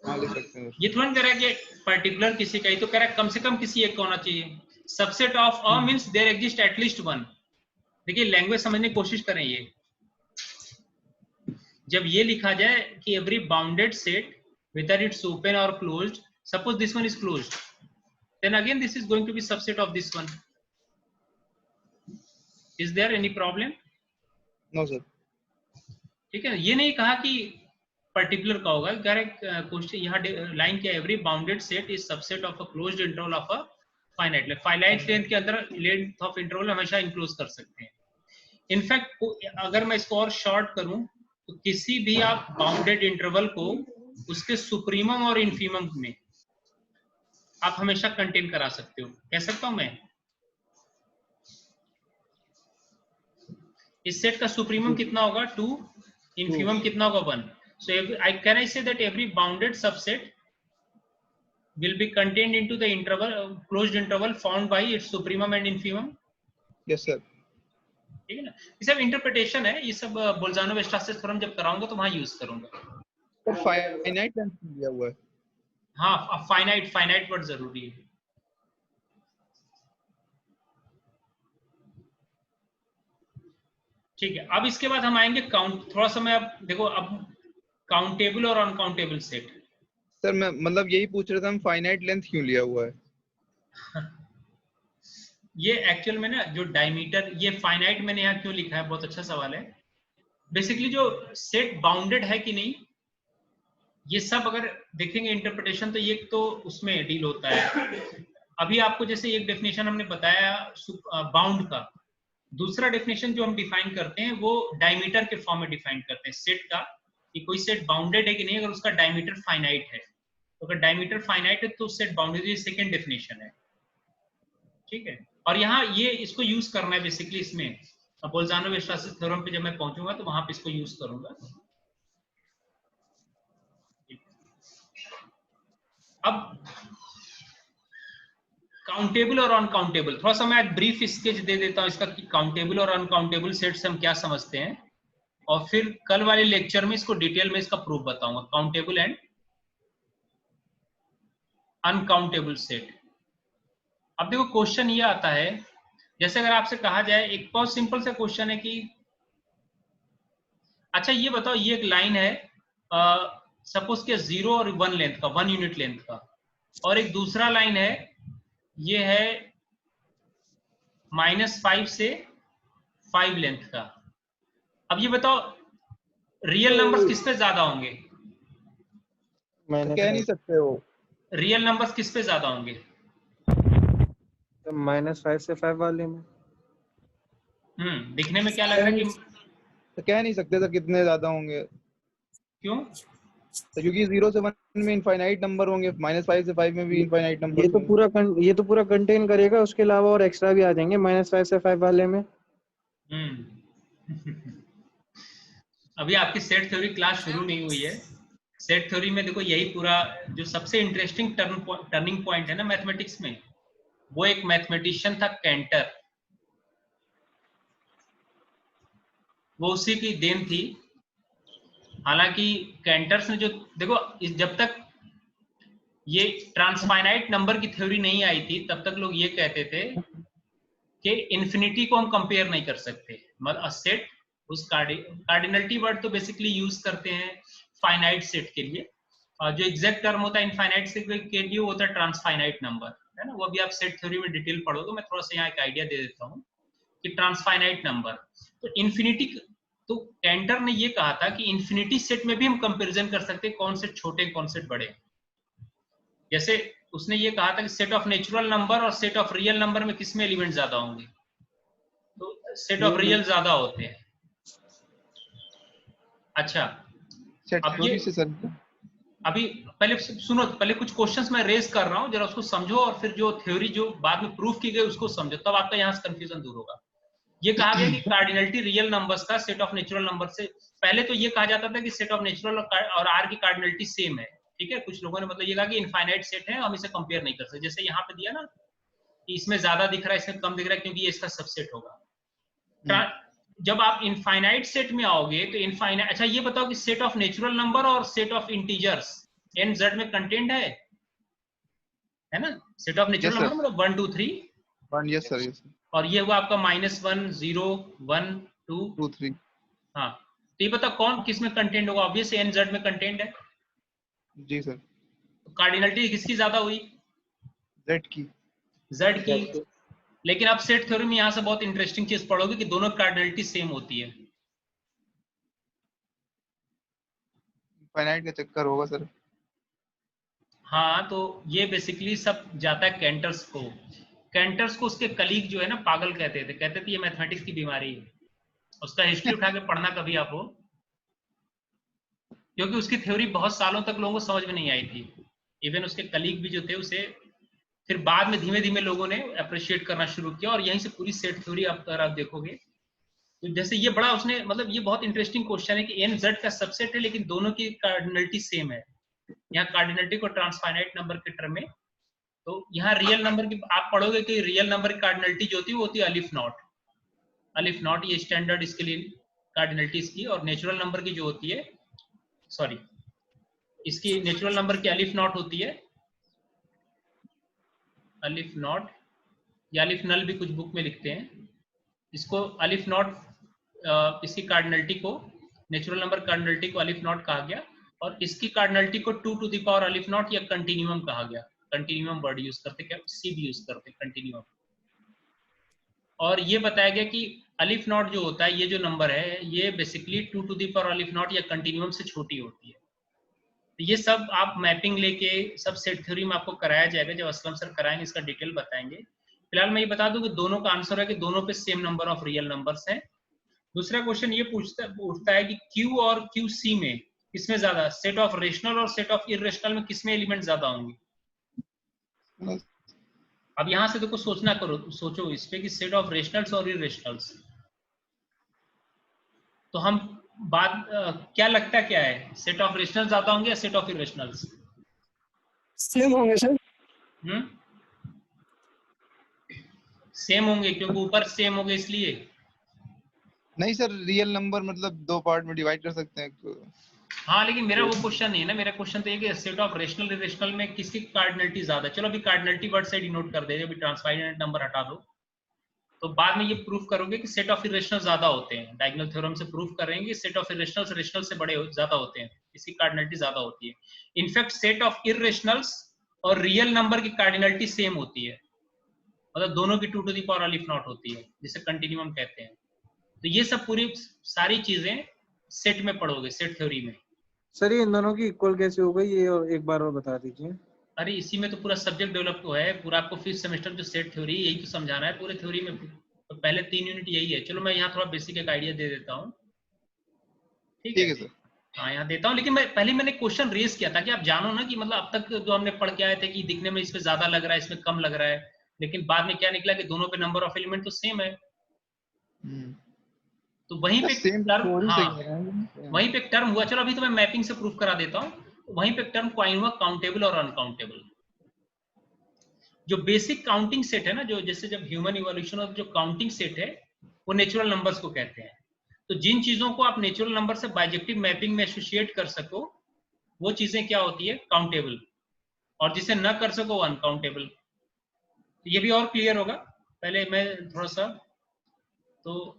हाँ लिख सकते हैं। ये थोड़ा कह रहा है कि पर्टिकुलर किसी का ही, तो कह रहा है कम से कम किसी एक का होना चाहिए। Subset of A means there exist at least one. देखिए लैंग्वेज समझने की कोशिश करें। ये जब ये लिखा जाए कि every bounded set whether it's open or closed, suppose this one is closed, then again this is going to be subset of this one. Is there any problem? No sir. ठीक है, ये नहीं कहा कि पर्टिकुलर का होगा। क्वेश्चन यहाँ लाइन क्या, every bounded set is subset of a closed interval of a finite length. Finite length के अंदर लेंथ ऑफ इंटरवल हमेशा इंक्लूड कर सकते हैं। इनफैक्ट अगर मैं इसको और शॉर्ट करूं तो किसी भी आप बाउंडेड इंटरवल को उसके सुप्रीमम और इन्फीमम में आप हमेशा कंटेन करा सकते हो। कह सकता हूं मैं इस सेट का सुप्रीमम कितना होगा 2, इन्फीमम कितना होगा 1। So can I say that every bounded subset will be contained into the interval, closed interval formed by its supremum and infimum? Yes sir. ठीक है ना, ये सब इंटरप्रिटेशन है, ये सब बोल्जानो-वेस्टासेस थ्योरम जब कराऊंगा तो वहां यूज करूंगा। तो फाइनाइट लेंथ दिया हुआ है। हाँ, फाइनाइट वर्ड जरूरी है। ठीक है, अब इसके बाद हम आएंगे काउंट। थोड़ा सा मैं अब देखो, अब काउंटेबल और अनकाउंटेबल सेट। सर मैं मतलब यही पूछ रहा था, हम फाइनाइट लेंथ क्यों लिया हुआ है? ये एक्चुअल में ना जो डायमीटर, ये फाइनाइट मैंने यहाँ क्यों लिखा है, बहुत अच्छा सवाल है। बेसिकली जो सेट बाउंडेड है कि नहीं, ये सब अगर देखेंगे इंटरप्रिटेशन तो ये तो उसमें डील होता है। अभी आपको जैसे एक डेफिनेशन हमने बताया बाउंड का, दूसरा डेफिनेशन जो हम डिफाइन करते हैं वो डायमीटर के फॉर्म में डिफाइन करते हैं सेट का, कि कोई सेट बाउंडेड है कि नहीं अगर उसका डायमीटर फाइनाइट है। तो अगर डायमीटर फाइनाइट है तो सेट बाउंडेड, ये सेकंड डेफिनेशन है। ठीक है, और यहाँ ये इसको यूज करना है बेसिकली इसमें बोल्जानो-वेस्टासेस थ्योरम पे जब मैं पहुंचूंगा तो वहां पे इसको यूज करूंगा। अब काउंटेबल और अनकाउंटेबल, थोड़ा सा मैं ब्रीफ स्केच दे देता हूं इसका कि काउंटेबल और अनकाउंटेबल सेट से हम क्या समझते हैं, और फिर कल वाले लेक्चर में इसको डिटेल में इसका प्रूफ बताऊंगा, काउंटेबल एंड अनकाउंटेबल सेट। अब देखो क्वेश्चन ये आता है, जैसे अगर आपसे कहा जाए, एक बहुत सिंपल सा क्वेश्चन है कि अच्छा ये बताओ, ये एक लाइन है सपोज के 0 और 1 लेंथ का, 1 यूनिट लेंथ का, और एक दूसरा लाइन है ये है -5 से 5 लेंथ का। अब ये बताओ रियल नंबर्स किस पे ज्यादा होंगे? तो कह नहीं सकते हो। रियल नंबर्स किस पे ज्यादा होंगे? -5 से 5 वाले में। दिखने में क्या लग रहा है कि तो कह नहीं सकते सर कितने ज्यादा होंगे। क्यों? तो क्योंकि 0 से 1 में इनफाइनाइट नंबर होंगे, -5 से 5 में भी इनफाइनाइट नंबर। ये तो पूरा कंटेन करेगा, उसके अलावा और एक्स्ट्रा भी आ जाएंगे -5 से 5 वाले में। अभी आपकी सेट थ्योरी क्लास शुरू नहीं हुई है। सेट थ्योरी में देखो यही पूरा जो सबसे इंटरेस्टिंग टर्निंग पॉइंट है ना मैथमेटिक्स में, वो एक मैथमेटिशियन था कैंटर, वो उसी की देन थी। हालांकि कैंटर्स ने जो देखो जब तक ये ट्रांसफाइनाइट नंबर की थ्योरी नहीं आई थी तब तक लोग ये कहते थे कि इन्फिनिटी को हम कंपेयर नहीं कर सकते, मतलब सेट उस कार्डिनलिटी वर्ड तो बेसिकली यूज करते हैं फाइनाइट सेट के लिए, और जो एग्जैक्ट टर्म होता है इनफाइनाइट सेट के लिए वो होता है ट्रांसफाइनाइट नंबर, है ना। वो भी आप सेट थ्योरी में डिटेल पढ़ोगे, मैं थोड़ा सा यहाँ एक आइडिया दे देता हूँ कि ट्रांसफाइनाइट नंबर तो इन्फिनिटी, तो कैंटर ने ये कहा था कि इन्फिनिटी सेट में भी हम कंपैरिजन कर सकते हैं कौन से छोटे कौन से बड़े। जैसे उसने ये कहा था कि सेट ऑफ नेचुरल नंबर और सेट ऑफ रियल नंबर में किसमें एलिमेंट ज्यादा होंगे, तो सेट ऑफ रियल ज्यादा होते हैं। अच्छा, सेट अब थ्योरी ये से सर अभी पहले सुनो, पहले कुछ क्वेश्चंस मैं रेज कर रहा हूं, जरा उसको समझो और फिर जो थ्योरी जो बाद में प्रूफ की गई उसको समझो, तब आपका यहाँ से कंफ्यूजन दूर होगा। ये कहा गया कि कार्डिनलिटी रियल नंबर्स का सेट ऑफ नेचुरल नंबर से, पहले तो ये कहा जाता था कि सेट ऑफ नेचुरल और आर की कार्डिनलिटी सेम है, ठीक है। कुछ लोगों ने मतलब ये कहा कि इनफाइनाइट सेट है, हम इसे कंपेयर नहीं कर सकते। जैसे यहाँ पे दिया ना कि इसमें ज्यादा दिख रहा है इसमें कम दिख रहा है क्योंकि ये इसका सबसेट होगा। जब आप इनफाइनाइट सेट में आओगे तो इनफाइनाइट, अच्छा ये बताओ कि सेट ऑफ नेचुरल नंबर और set of integers N Z में कंटेंट है ना। सेट ऑफ नेचुरल नंबर मतलब 1 2 3 1, यस सर, यस और ये हुआ आपका -1 0 1 2 2 3। हाँ, तो ये बता कौन किस में कंटेंट होगा, ऑब्वियसली एन जेड में कंटेंट है। जी सर। कार्डिनलिटी किसकी ज्यादा हुई, जेड की। जेड की। लेकिन आप सेट थ्योरी में यहां से बहुत इंटरेस्टिंग चीज पढ़ोगे कि दोनों कार्डिनलिटी सेम होती है। फाइनाइट का चक्कर होगा सर। हाँ, तो ये बेसिकली सब जाता है कैंटर्स को। कैंटर्स को उसके कलीग जो है ना पागल कहते थे ये मैथमेटिक्स की बीमारी है। उसका हिस्ट्री उठा के पढ़ना कभी आप हो, क्योंकि उसकी थ्योरी बहुत सालों तक लोगों को समझ में नहीं आई थी। इवन उसके कलीग भी जो थे उसे फिर बाद में धीमे धीमे लोगों ने अप्रिशिएट करना शुरू किया और यहीं से पूरी सेट थ्योरी अगर आप देखोगे तो जैसे ये बड़ा उसने मतलब ये बहुत इंटरेस्टिंग क्वेश्चन है कि एन जेड का सबसेट है लेकिन दोनों की कार्डिनलिटी सेम है। यहाँ कार्डिनलिटी को ट्रांसफाइनाइट नंबर के टर्म में, तो यहाँ रियल नंबर की आप पढ़ोगे कि रियल नंबर की कार्डिनलिटी जो होती है वो होती है अलिफ नॉट, ये स्टैंडर्ड इसके लिए कार्डिनलिटी इसकी, और नेचुरल नंबर की जो होती है, सॉरी इसकी नेचुरल नंबर की अलिफ नॉट होती है, अलिफ नॉट या अलिफ नल भी कुछ बुक में लिखते हैं इसको। अलिफ नॉट इसकी कार्डिनलिटी को, नेचुरल नंबर कार्डिनलिटी को अलिफ नॉट कहा गया, और इसकी कार्डिनलिटी को 2 टू द पावर अलिफ नॉट या कंटिन्यूअम कहा गया। कंटिन्यूअम वर्ड यूज करते, क्या सी भी यूज करते कंटिन्यूअम। और ये बताया गया कि अलिफ नॉट जो होता है, ये जो नंबर है ये बेसिकली 2 टू द पावर अलिफ नॉट या कंटिन्यूअम से छोटी होती है। तो ये सब आप मैपिंग लेके सब सेट थ्योरी में आपको कराया जाएगा, जब असलम सर कराएंगे इसका डिटेल बताएंगे। फिलहाल मैं ये बता दूं कि दोनों का आंसर है कि दोनों पे same number of real numbers हैं। दूसरा क्वेश्चन ये पूछता है कि Q और QC में किसमें ज्यादा, सेट ऑफ रेशनल और सेट ऑफ इरेशनल में किसमें एलिमेंट ज्यादा होंगे। अब यहां से देखो सोचना करो, सोचो इस पे कि सेट ऑफ रेशनल्स और इरेशनल्स, तो हम बात क्या लगता है क्या है, सेट ऑफ रेशनल ज्यादा होंगे या सेट ऑफ इरेशनल्स? सेम होंगे सर। सेम होंगे क्योंकि ऊपर सेम होंगे इसलिए। नहीं सर, रियल नंबर मतलब 2 पार्ट में डिवाइड कर सकते हैं। हाँ, लेकिन मेरा वो क्वेश्चन नहीं है ना, मेरा क्वेश्चन तो ये कि सेट ऑफ रेशनल इरेशनल में किसकी कार्डिनलिटी ज्यादा। चलो अभी कार्डिनलिटी वर्ड से डिनोट कर दे, अभी ट्रांसफाइनाइट नंबर हटा दो, तो बाद में ये प्रूफ करोगे कि सेट ऑफ इरेशनल ज्यादा होते हैं। डायगोनल थ्योरम से प्रूफ करेंगे सेट ऑफ इरेशनल्स रेशनल से बड़े ज्यादा होते हैं, इसकी कार्डिनलिटी ज्यादा होती है। इनफैक्ट सेट ऑफ इरेशनल्स और रियल नंबर की कार्डिनलिटी सेम होती है, मतलब दोनों की 2 टू द पावर अलिफ नॉट होती है, जिसे कंटिन्यूअम कहते हैं। तो ये सब पूरी सारी चीजें सेट में पढ़ोगे, सेट थ्योरी में। सर ये इन दोनों की इक्वल कैसे हो गई, ये और एक बार और बता दीजिए। अरे इसी में तो पूरा सब्जेक्ट डेवलप हुआ है, पूरा आपको 5th सेमेस्टर जो सेट थ्योरी यही तो समझाना है पूरे थ्योरी में। तो पहले 3 यूनिट यही है। चलो मैं यहाँ थोड़ा बेसिक एक आइडिया दे देता हूँ, ठीक है सर। हाँ यहाँ देता हूँ, लेकिन मैंने क्वेश्चन रेज किया था कि आप जानो ना कि मतलब अब तक जो हमने पढ़ के आए थे कि दिखने में इसमें ज्यादा लग रहा है इसमें कम लग रहा है, लेकिन बाद में क्या निकला कि दोनों पे नंबर ऑफ एलिमेंट तो सेम है। तो वहीं पे टर्म, हाँ वहीं पे टर्म हुआ। चलो अभी तो मैं मैपिंग से प्रूफ करा देता हूँ। वहीं पे टर्म क्वाइन हुआ काउंटेबल और अनकाउंटेबल। जो बेसिक काउंटिंग सेट है ना, जो जैसे जब ह्यूमन इवोल्यूशन और जो काउंटिंग सेट है वो नेचुरल नंबर्स को कहते हैं। तो जिन चीजों को आप नेचुरल नंबर से बाइजेक्टिव मैपिंग में एसोसिएट कर सको वो चीजें क्या होती है, काउंटेबल। और जिसे न कर सको वो अनकाउंटेबल। तो ये भी और क्लियर होगा। पहले मैं थोड़ा सा तो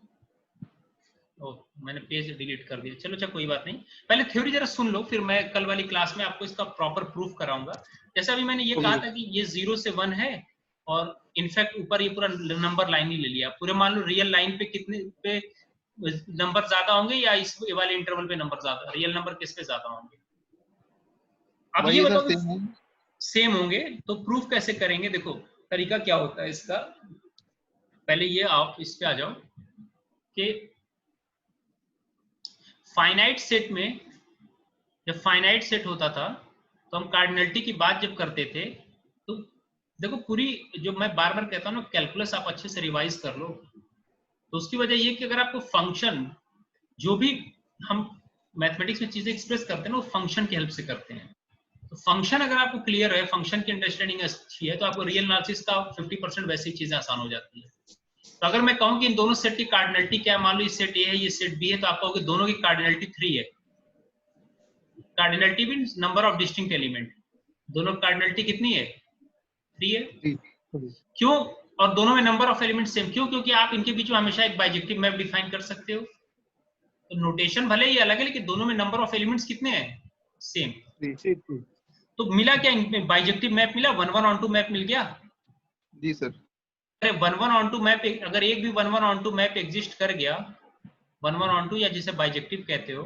मैंने पेज डिलीट कर दिया, चलो अच्छा कोई बात नहीं। पहले थ्योरी जरा सुन लो, फिर मैं कल वाली क्लास में आपको इसका प्रॉपर प्रूफ कराऊंगा। जैसा अभी मैंने ये कहा था कि ये 0 से 1 है, और इनफैक्ट ऊपर ये पूरा नंबर लाइन ही ले लिया पूरे। मान लो रियल लाइन पे कितने पे नंबर ज्यादा होंगे या इस वाले इंटरवल पे नंबर ज्यादा, रियल नंबर किस पे ज्यादा होंगे? अब ये बताओ सेम होंगे तो प्रूफ कैसे करेंगे? देखो तरीका क्या होता है इसका। पहले ये आप इस पे आ जाओ कि फाइनाइट सेट में, जब फाइनाइट सेट होता था तो हम कार्डिनलिटी की बात जब करते थे, तो देखो पूरी जो मैं बार बार कहता हूँ ना, कैलकुलस आप अच्छे से रिवाइज कर लो। तो उसकी वजह ये कि अगर आपको फंक्शन, जो भी हम मैथमेटिक्स में चीजें एक्सप्रेस करते हैं ना, वो फंक्शन की हेल्प से करते हैं। तो फंक्शन अगर आपको क्लियर है, फंक्शन की अंडरस्टैंडिंग अच्छी है, तो आपको रियल एनालिसिस का 50% वैसी चीजें आसान हो जाती है। तो अगर मैं कहूं कि इन दोनों सेट की कार्डिनलिटी क्या है, मान लो ये सेट ए है ये सेट बी है, तो आप कहोगे दोनों की कार्डिनलिटी 3 है। Cardinality means number of distinct element, दोनों कार्डिनलिटी कितनी है? 3 है। क्यों? और दोनों में नंबर ऑफ एलिमेंट सेम, क्यों? क्योंकि आप इनके बीच में हमेशा एक बाइजेक्टिव मैप डिफाइन कर सकते हो। तो नोटेशन भले ही अलग है, लेकिन दोनों में नंबर ऑफ एलिमेंट्स कितने हैं? सेम। तो मिला क्या इनमें? बाइजेक्टिव मैप मिला, 1 1 ऑन 2 मैप मिल गया। जी सर। अरे 1 1 ऑन 2 मैप, अगर एक भी 1 1 ऑन 2 मैप एग्जिस्ट कर गया, 1 1 ऑन 2 या जिसे बाइजेक्टिव कहते हो,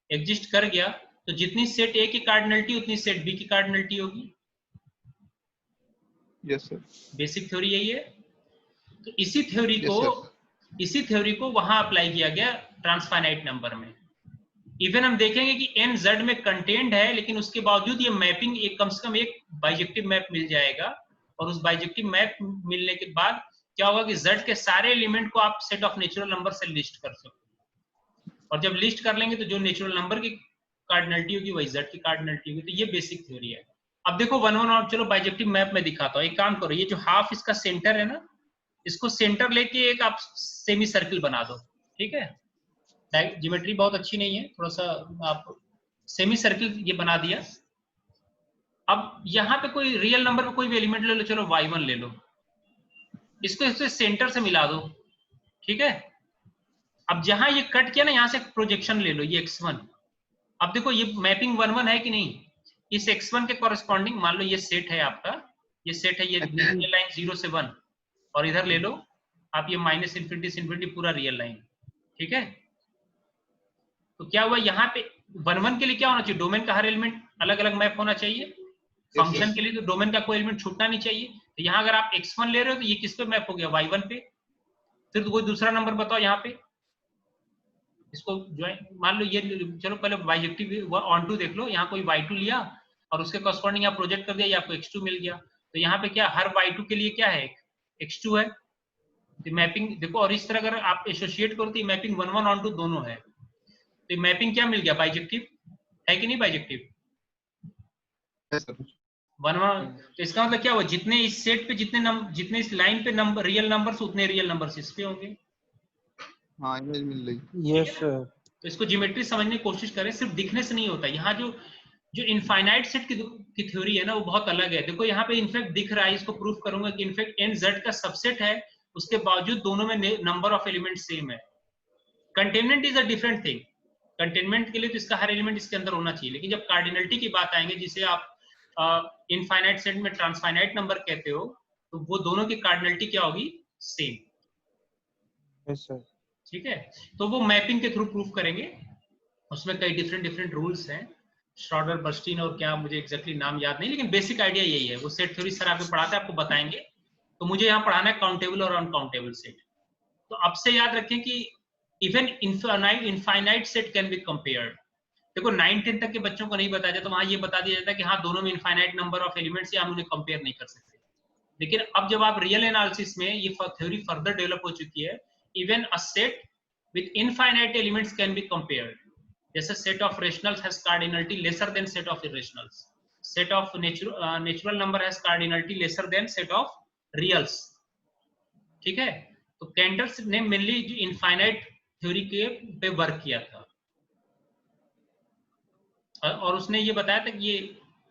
एग्जिस्ट कर गया, तो जितनी सेट ए की कार्डिनलिटी उतनी सेट बी की कार्डिनलिटी होगी। Yes sir. बेसिक थ्योरी यही है। तो इसी थ्योरी को वहां अप्लाई किया गया ट्रांसफाइनाइट नंबर में। इवन हम देखेंगे कि n z में कंटेंट है, लेकिन उसके बावजूद ये मैपिंग एक कम से कम एक बाइजेक्टिव मैप मिल जाएगा, और उस बाइजेक्टिव मैप मिलने के बाद क्या होगा कि z के सारे एलिमेंट को आप सेट ऑफ नेचुरल नंबर से लिस्ट कर सकते, और जब लिस्ट कर लेंगे तो जो नेचुरल नंबर की कार्डिनलिटी होगी वही z की कार्डिनलिटी होगी। तो ये बेसिक थ्योरी है। अब देखो 1 1 और चलो बाइजेक्टिव मैप में दिखाता हूँ। एक काम करो, ये जो हाफ इसका सेंटर है ना, इसको सेंटर लेके एक आप सेमी सर्किल बना दो, ठीक है? ज्योमेट्री बहुत अच्छी नहीं है, थोड़ा सा आप सेमी सर्किल ये बना दिया। अब यहाँ पे कोई रियल नंबर पे कोई भी एलिमेंट ले लो, चलो y1 ले लो, इसको इससे सेंटर से मिला दो, ठीक है? अब जहां ये कट किया ना, यहां से प्रोजेक्शन ले लो, ये x1। अब देखो ये मैपिंग 1 1 है कि नहीं? इस x1 के कॉरेस्पॉन्डिंग मान लो ये सेट है आपका, ये सेट है, ये लाइन 0 से 1, और इधर ले लो आप ये -इंफिनिटी से इंफिनिटी पूरा रियल लाइन, ठीक है? तो क्या हुआ यहाँ पे 1 1 के लिए क्या होना चाहिए? डोमेन का हर एलिमेंट अलग अलग मैप होना चाहिए। फंक्शन के लिए तो डोमेन का कोई एलिमेंट छूटना नहीं चाहिए। तो यहाँ अगर आप x1 ले रहे हो तो ये किस पे मैप हो गया? y1 पे। फिर तो कोई दूसरा नंबर बताओ यहाँ पे, इसको ज्वाइन मान लो ये, चलो पहले बाइजेक्टिव ऑन टू देख लो, यहाँ कोई y2 लिया और उसके कॉरेस्पॉन्डिंग यहाँ प्रोजेक्ट कर दिया, ये आपको x2 मिल गया। तो यहाँ पे क्या हर y2 के लिए क्या है? x2 है। तो मैपिंग देखो, और इस तरह अगर आप एसोसिएट करो तो मैपिंग 1 1 ऑन टू दोनों है। तो मैपिंग क्या मिल गया? बाइजेक्टिव है कि नहीं? बाइजेक्टिव 1 1। तो इसका मतलब क्या हुआ? जितने इस सेट पे जितने इस लाइन पे नंबर रियल नंबर्स, उतने रियल नंबर्स इस पे होंगे। हाँ, इमेज मिल रही। Yes sir. तो इसको ज्योमेट्री समझने की कोशिश करें, सिर्फ दिखने से नहीं होता। यहाँ जो इनफाइनाइट सेट की थ्योरी है ना, वो बहुत अलग है। देखो यहाँ पे इनफैक्ट दिख रहा है, इसको प्रूफ करूंगा कि इनफैक्ट nz का सबसेट है, उसके बावजूद दोनों में नंबर ऑफ एलिमेंट सेम है। Containment is a different thing. Containment के लिए तो इसका हर एलिमेंट इसके अंदर होना चाहिए, लेकिन जब कार्डिनलिटी की बात आएंगे, जिसे आप इनफाइनाइट सेट में ट्रांसफाइनाइट नंबर कहते हो, तो वो दोनों की कार्डिनलिटी क्या होगी? सेम। Yes sir. ठीक है? तो वो मैपिंग के थ्रू प्रूफ करेंगे। उसमें कई डिफरेंट रूल्स हैं, श्रॉडर, बर्स्टीन और क्या, मुझे एग्जैक्टली नाम याद नहीं, लेकिन बेसिक आइडिया यही है। वो सेट थ्योरी सर आपको पढ़ाते हैं, आपको बताएंगे। तो मुझे यहाँ पढ़ाना है काउंटेबल और अनकाउंटेबल सेट। तो अब से याद रखें कि even infinite set can be compared. देखो 9-10 तक के बच्चों को नहीं बताया जाता, तो वहां ये बता दिया जाता है कि हाँ दोनों में इनफाइनाइट नंबर ऑफ एलिमेंट्स है, हम उन्हें कंपेयर नहीं कर सकते। लेकिन अब जब आप रियल एनालिसिस में ये थ्योरी फर्दर डेवलप हो चुकी है, even a set with infinite elements can be compared. जैसे set of rationals has cardinality lesser than set of irrationals, set of natural number has cardinality lesser than set of reals. ठीक है? तो कैंटर्स ने मेनली इनफाइनाइट थ्योरी के पे वर्क किया था, और उसने ये बताया था कि ये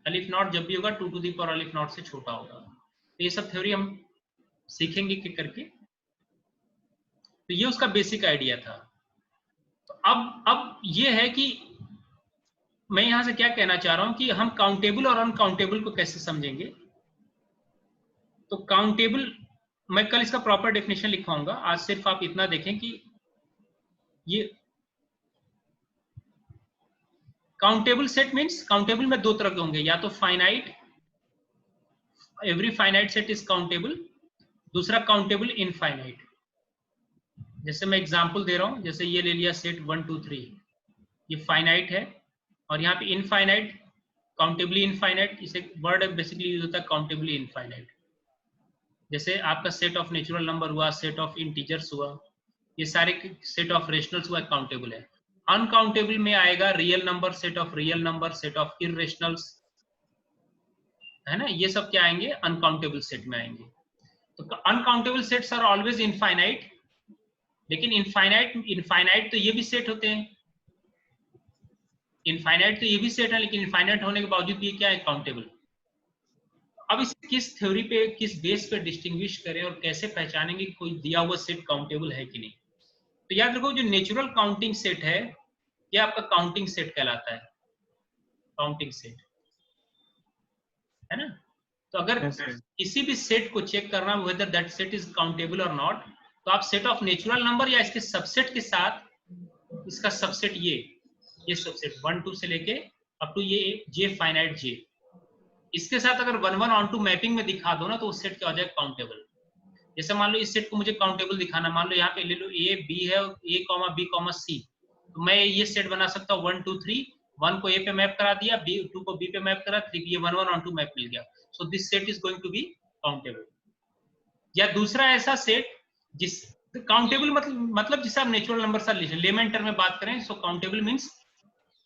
अलिफ नॉट जब भी होगा 2 टू द पावर अलिफ नॉट से छोटा होगा। तो ये सब थ्योरी हम सीखेंगे कि करके। तो ये उसका बेसिक आइडिया था। तो अब ये है कि मैं यहां से क्या कहना चाह रहा हूं कि हम काउंटेबल और अनकाउंटेबल को कैसे समझेंगे। तो काउंटेबल मैं कल इसका प्रॉपर डेफिनेशन लिखवाऊंगा, आज सिर्फ आप इतना देखें कि ये काउंटेबल सेट मीन्स काउंटेबल में दो तरह के होंगे, या तो finite, every finite set is countable, दूसरा काउंटेबल इनफाइनाइट। जैसे मैं एग्जांपल दे रहा हूं, जैसे ये ले लिया सेट 1 2 3, ये फाइनाइट है, और यहाँ पे इनफाइनाइट, काउंटेबली इनफाइनाइट, इसे वर्ड बेसिकली यूज होता है काउंटेबली इनफाइनाइट। जैसे आपका सेट ऑफ नेचुरल नंबर हुआ, सेट ऑफ इंटीजर्स हुआ, ये सारे सेट ऑफ रेशनल्स हुआ, काउंटेबल है। अनकाउंटेबल में आएगा real number, set of real number, set of irrationals, है ना, ये सब क्या आएंगे, अनकाउंटेबल सेट में आएंगे। तो uncountable sets are always infinite, लेकिन इनफाइनाइट तो ये भी सेट होते हैं, इनफाइनाइट तो ये भी सेट है, लेकिन इनफाइनाइट होने के बावजूद ये क्या है, काउंटेबल। अब इसे किस थ्योरी पे, किस बेस पे डिस्टिंग्विश करें और कैसे पहचानेंगे कि कोई दिया हुआ सेट काउंटेबल है कि नहीं। तो याद रखो, जो नेचुरल काउंटिंग सेट है ये आपका काउंटिंग सेट कहलाता है, काउंटिंग सेट, है ना। तो अगर किसी भी सेट को चेक करना whether that set is countable और नॉट, तो आप सेट ऑफ नेचुरल नंबर या इसके सबसेट के साथ, इसका सबसेट ये सबसेट 1 2 से लेके अप टू ये जे फाइनाइट जे, इसके साथ अगर 1 1 ऑन टू मैपिंग में दिखा दो ना, तो उस सेट क्या हो जाएगा, काउंटेबल। जैसे मान लो इस सेट को मुझे काउंटेबल दिखाना, मान लो यहाँ पे ले लो ए बी है, ए कॉमा बी कॉमा सी, तो मैं ये सेट बना सकता हूँ 1 2 3, 1 को ए पे मैप करा दिया, 2 को बी पे मैप करा, 3 ये 1 1 ऑन टू मैप मिल गया, so this set is going to be countable. या दूसरा ऐसा सेट जिस काउंटेबल मतलब जिसे आप नेचुरल नंबर से लेमन टर्म में बात करें, so countable means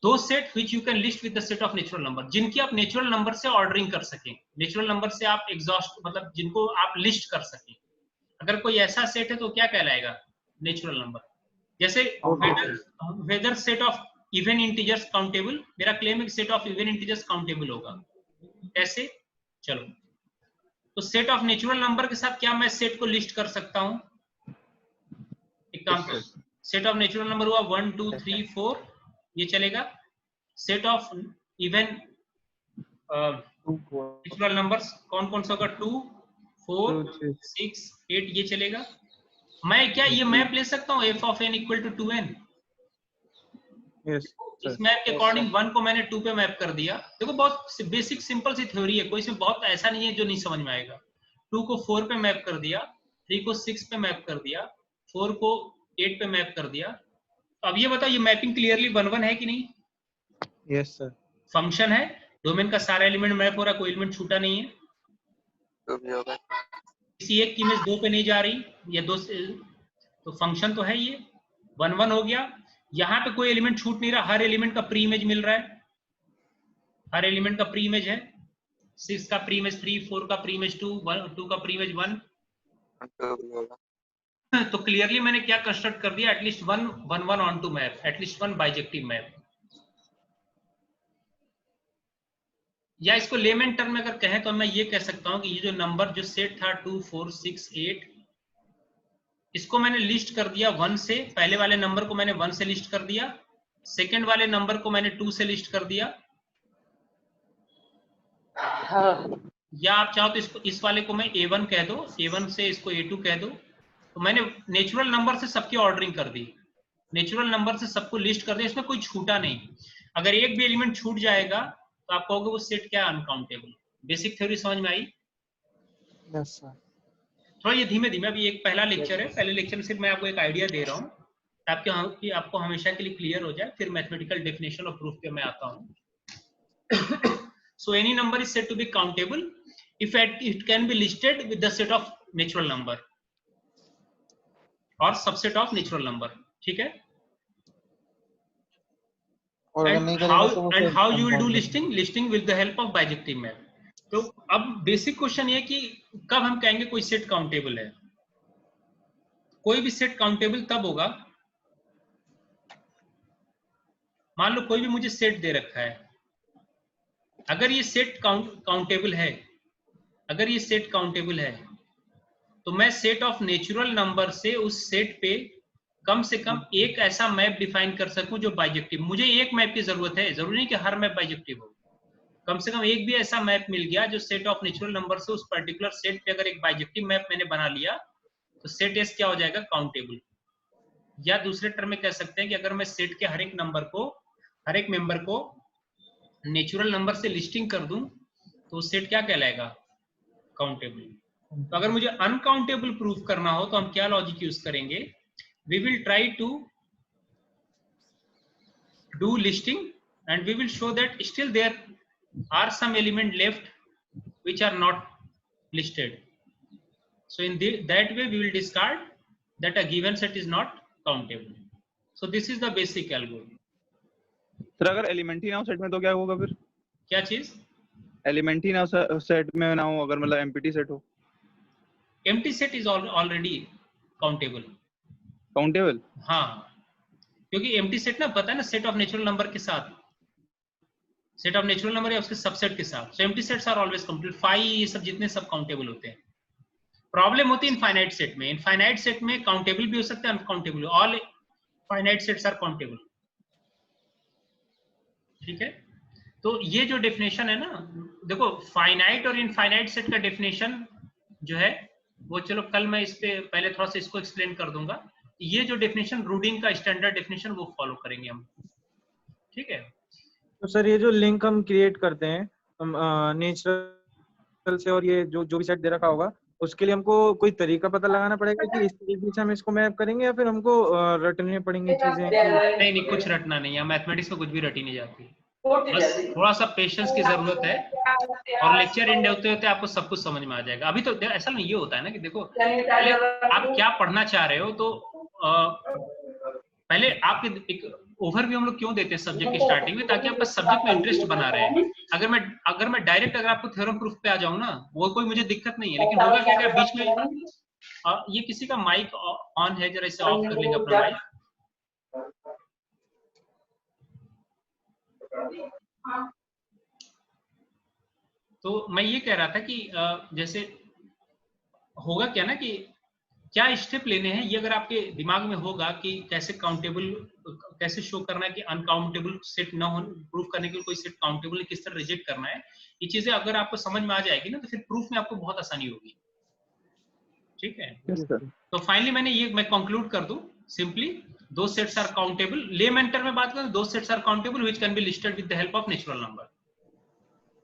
those set which you can list with the set of natural number, जिनकी आप नेचुरल नंबर से ऑर्डरिंग कर सकें, नेचुरल नंबर से आप एग्जॉस्ट मतलब जिनको आप लिस्ट कर सकें। अगर कोई ऐसा सेट है तो क्या कहलाएगा, नेचुरल नंबर। जैसे whether set of even integers countable, मेरा क्लेम है set of even integers countable होगा। कैसे, चलो, तो सेट ऑफ नेचुरल नंबर के साथ क्या मैं सेट को लिस्ट कर सकता हूं, एक काम करो, सेट ऑफ नेचुरल नंबर हुआ 1 2 3 4, ये चलेगा। Set of even natural numbers कौन कौन सा होगा, 2 4 6 8, ये चलेगा। मैं क्या ये मैप ले सकता हूँ f of n equal to 2n, इस मैप के अकॉर्डिंग 1 को मैंने 2 पे मैप कर दिया। देखो बहुत बेसिक सिंपल सी थ्योरी है, कोई इसमें बहुत ऐसा नहीं है जो नहीं समझ में आएगा। 2 को 4 पे मैप कर दिया, 3 को 6 पे मैप कर दिया, 4 को 8 पे मैप कर दिया। अब ये बताओ, ये मैपिंग क्लियरली 1 1 है कि नहीं? Yes sir. फंक्शन है, डोमेन का सारा एलिमेंट मैप हो रहा है, कोई एलिमेंट छूटा नहीं है, तो भी होगा। किसी एक की इमेज 2 पे नहीं जा रही, या 2 तो फंक्शन तो है, ये 1 1 हो गया। यहाँ पे कोई एलिमेंट छूट नहीं रहा, हर एलिमेंट का प्री इमेज मिल रहा है, हर एलिमेंट का प्री इमेज है, 6 का प्री इमेज 3, 4 का प्री इमेज 2, 2 का प्री इमेज 1, तो भी होगा। तो क्लियरली मैंने क्या कंस्ट्रक्ट कर दिया, at least 1 1 1 onto map, at least 1 bijective map. या इसको लेमन टर्म में अगर कहें तो मैं ये कह सकता हूं कि ये जो नंबर जो सेट था 2 4 6 8, इसको मैंने लिस्ट कर दिया 1 से, पहले वाले नंबर को मैंने 1 से लिस्ट कर दिया, सेकंड वाले नंबर को मैंने 2 से लिस्ट कर दिया। या आप चाहो तो इसको, इस वाले को मैं A1 कह दो, A1 से इसको A2 कह दो। तो मैंने नेचुरल नंबर से सबकी ऑर्डरिंग कर दी, नेचुरल नंबर से सबको लिस्ट कर दिया, इसमें कोई छूटा नहीं। अगर एक भी एलिमेंट छूट जाएगा तो आप कहोगे वो सेट क्या है, अनकाउंटेबल। बेसिक थ्योरी समझ में आई? Yes sir. थोड़ा ये धीमे धीमे, अभी एक पहला लेक्चर है, पहले लेक्चर में सिर्फ मैं आपको एक आइडिया दे रहा हूँ ताकि आपको हमेशा के लिए क्लियर हो जाए, फिर मैथमेटिकल डेफिनेशन और प्रूफ पे मैं आता हूँ। So any number is said to be countable if it can be listed with the set of natural number और सबसेट ऑफ नेचुरल नंबर, ठीक है। And how you will do listing with the help of bijective map। तो अब बेसिक क्वेश्चन ये कि कब हम कहेंगे कोई सेट काउंटेबल है। कोई भी सेट काउंटेबल तब होगा, मान लो कोई भी मुझे सेट दे रखा है, अगर ये सेट काउंटेबल है, अगर ये सेट काउंटेबल है तो मैं सेट ऑफ नेचुरल नंबर से उस सेट पे कम से कम एक ऐसा मैप डिफाइन कर सकूं जो बाइजेक्टिव, मुझे एक मैप की जरूरत है, जरूरी नहीं कि हर मैप बाइजेक्टिव हो, कम से कम एक भी ऐसा मैप मिल गया जो सेट ऑफ नेचुरल नंबर से उस पर्टिकुलर सेट पे अगर एक बाइजेक्टिव मैप मैंने बना लिया तो सेट एस क्या हो जाएगा, काउंटेबल। या दूसरे टर्म में कह सकते हैं कि अगर मैं सेट के हर एक मेंबर को नेचुरल नंबर से लिस्टिंग कर दूं तो सेट क्या कहलाएगा, काउंटेबल। तो अगर मुझे अनकाउंटेबल प्रूफ करना हो तो हम क्या लॉजिक यूज करेंगे, we will try to do listing and we will show that still there are some element left which are not listed. So in that way we will discard that a given set is not countable. So this is the basic algorithm. Sir अगर एलिमेंट ही ना हो सेट में तो क्या होगा फिर? क्या चीज? एलिमेंट ही ना हो सेट में ना हो, अगर मतलब एम्प्टी सेट हो। empty set is already countable. Countable? हाँ, क्योंकि empty set ना पता है ना सेट ऑफ नेचुरल नंबर के साथ, सेट ऑफ नेचुरल नंबर या उसके सबसेट के साथ, so empty sets are always complete, phi ये सब जितने सब काउंटेबल होते हैं। प्रॉब्लम होती है इनफाइनाइट सेट में, इनफाइनाइट सेट में काउंटेबल भी हो सकते हैं uncountable, all finite sets are countable. ठीक है, तो ये जो डेफिनेशन है ना, देखो फाइनाइट और इनफाइनाइट सेट का डेफिनेशन जो है वो, चलो कल मैं इस पे पहले थोड़ा सा इसको एक्सप्लेन कर दूंगा। ये जो डेफिनेशन रूडिंग का स्टैंडर्ड डेफिनेशन वो फॉलो करेंगे हम। ठीक है, तो सर ये जो लिंक हम क्रिएट करते हैं नेचुरल से, और ये जो भी सेट दे रखा होगा उसके लिए हमको कोई तरीका पता लगाना पड़ेगा कि इस तरीके से हम इसको मैप करेंगे, या फिर हमको रटनी पड़ेंगी चीजें? नहीं, कुछ रटना नहीं है, मैथमेटिक्स में कुछ भी रटी नहीं जाती, बस थोड़ा सा पेशेंस की जरूरत है, और लेक्चर एंड होते होते आपको सब कुछ समझ में आ जाएगा। अभी तो ऐसा नहीं, ये होता है ना कि देखो पहले आप क्या पढ़ना चाह रहे हो, तो पहले आप एक ओवरव्यू हम लोग क्यों देते हैं सब्जेक्ट की स्टार्टिंग में, ताकि आपका सब्जेक्ट में इंटरेस्ट बना रहे। अगर मैं डायरेक्ट अगर आपको थ्योरम प्रूफ पे आ जाऊं ना, वो कोई मुझे दिक्कत नहीं है, लेकिन होगा क्या क्या बीच में ये किसी का माइक ऑन है, जरा इसे ऑफ कर लेंगे अपना माइक। तो मैं ये कह रहा था कि जैसे होगा क्या ना कि क्या स्टेप लेने हैं, ये अगर आपके दिमाग में होगा कि कैसे काउंटेबल, कैसे शो करना है कि अनकाउंटेबल सेट ना हो, प्रूफ करने के लिए कोई सेट काउंटेबल किस तरह रिजेक्ट करना है, ये चीजें अगर आपको समझ में आ जाएगी ना तो फिर प्रूफ में आपको बहुत आसानी होगी। ठीक है, तो फाइनली मैं कंक्लूड कर दूं सिंपली, दो सेट्स आर काउंटेबल। लेमेंटर में बात करें, those sets are countable which can be listed with the help of natural number.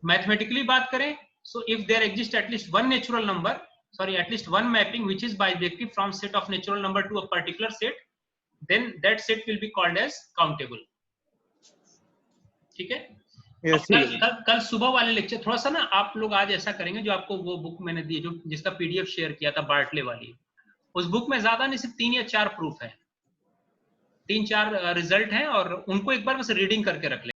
Mathematically बात करें, so if there exist at least one natural number, at least one mapping which is bijective from set of natural number to a particular set, then that set will be called as countable. ठीक है, yes, कल सुबह वाले लेक्चर थोड़ा सा ना आप लोग आज ऐसा करेंगे, जो आपको वो बुक मैंने दी, जो जिसका पीडीएफ शेयर किया था बार्टले वाली, उस बुक में ज्यादा नहीं, सिर्फ 3 या 4 प्रूफ है, 3-4 रिजल्ट हैं, और उनको एक बार बस रीडिंग करके रख लें।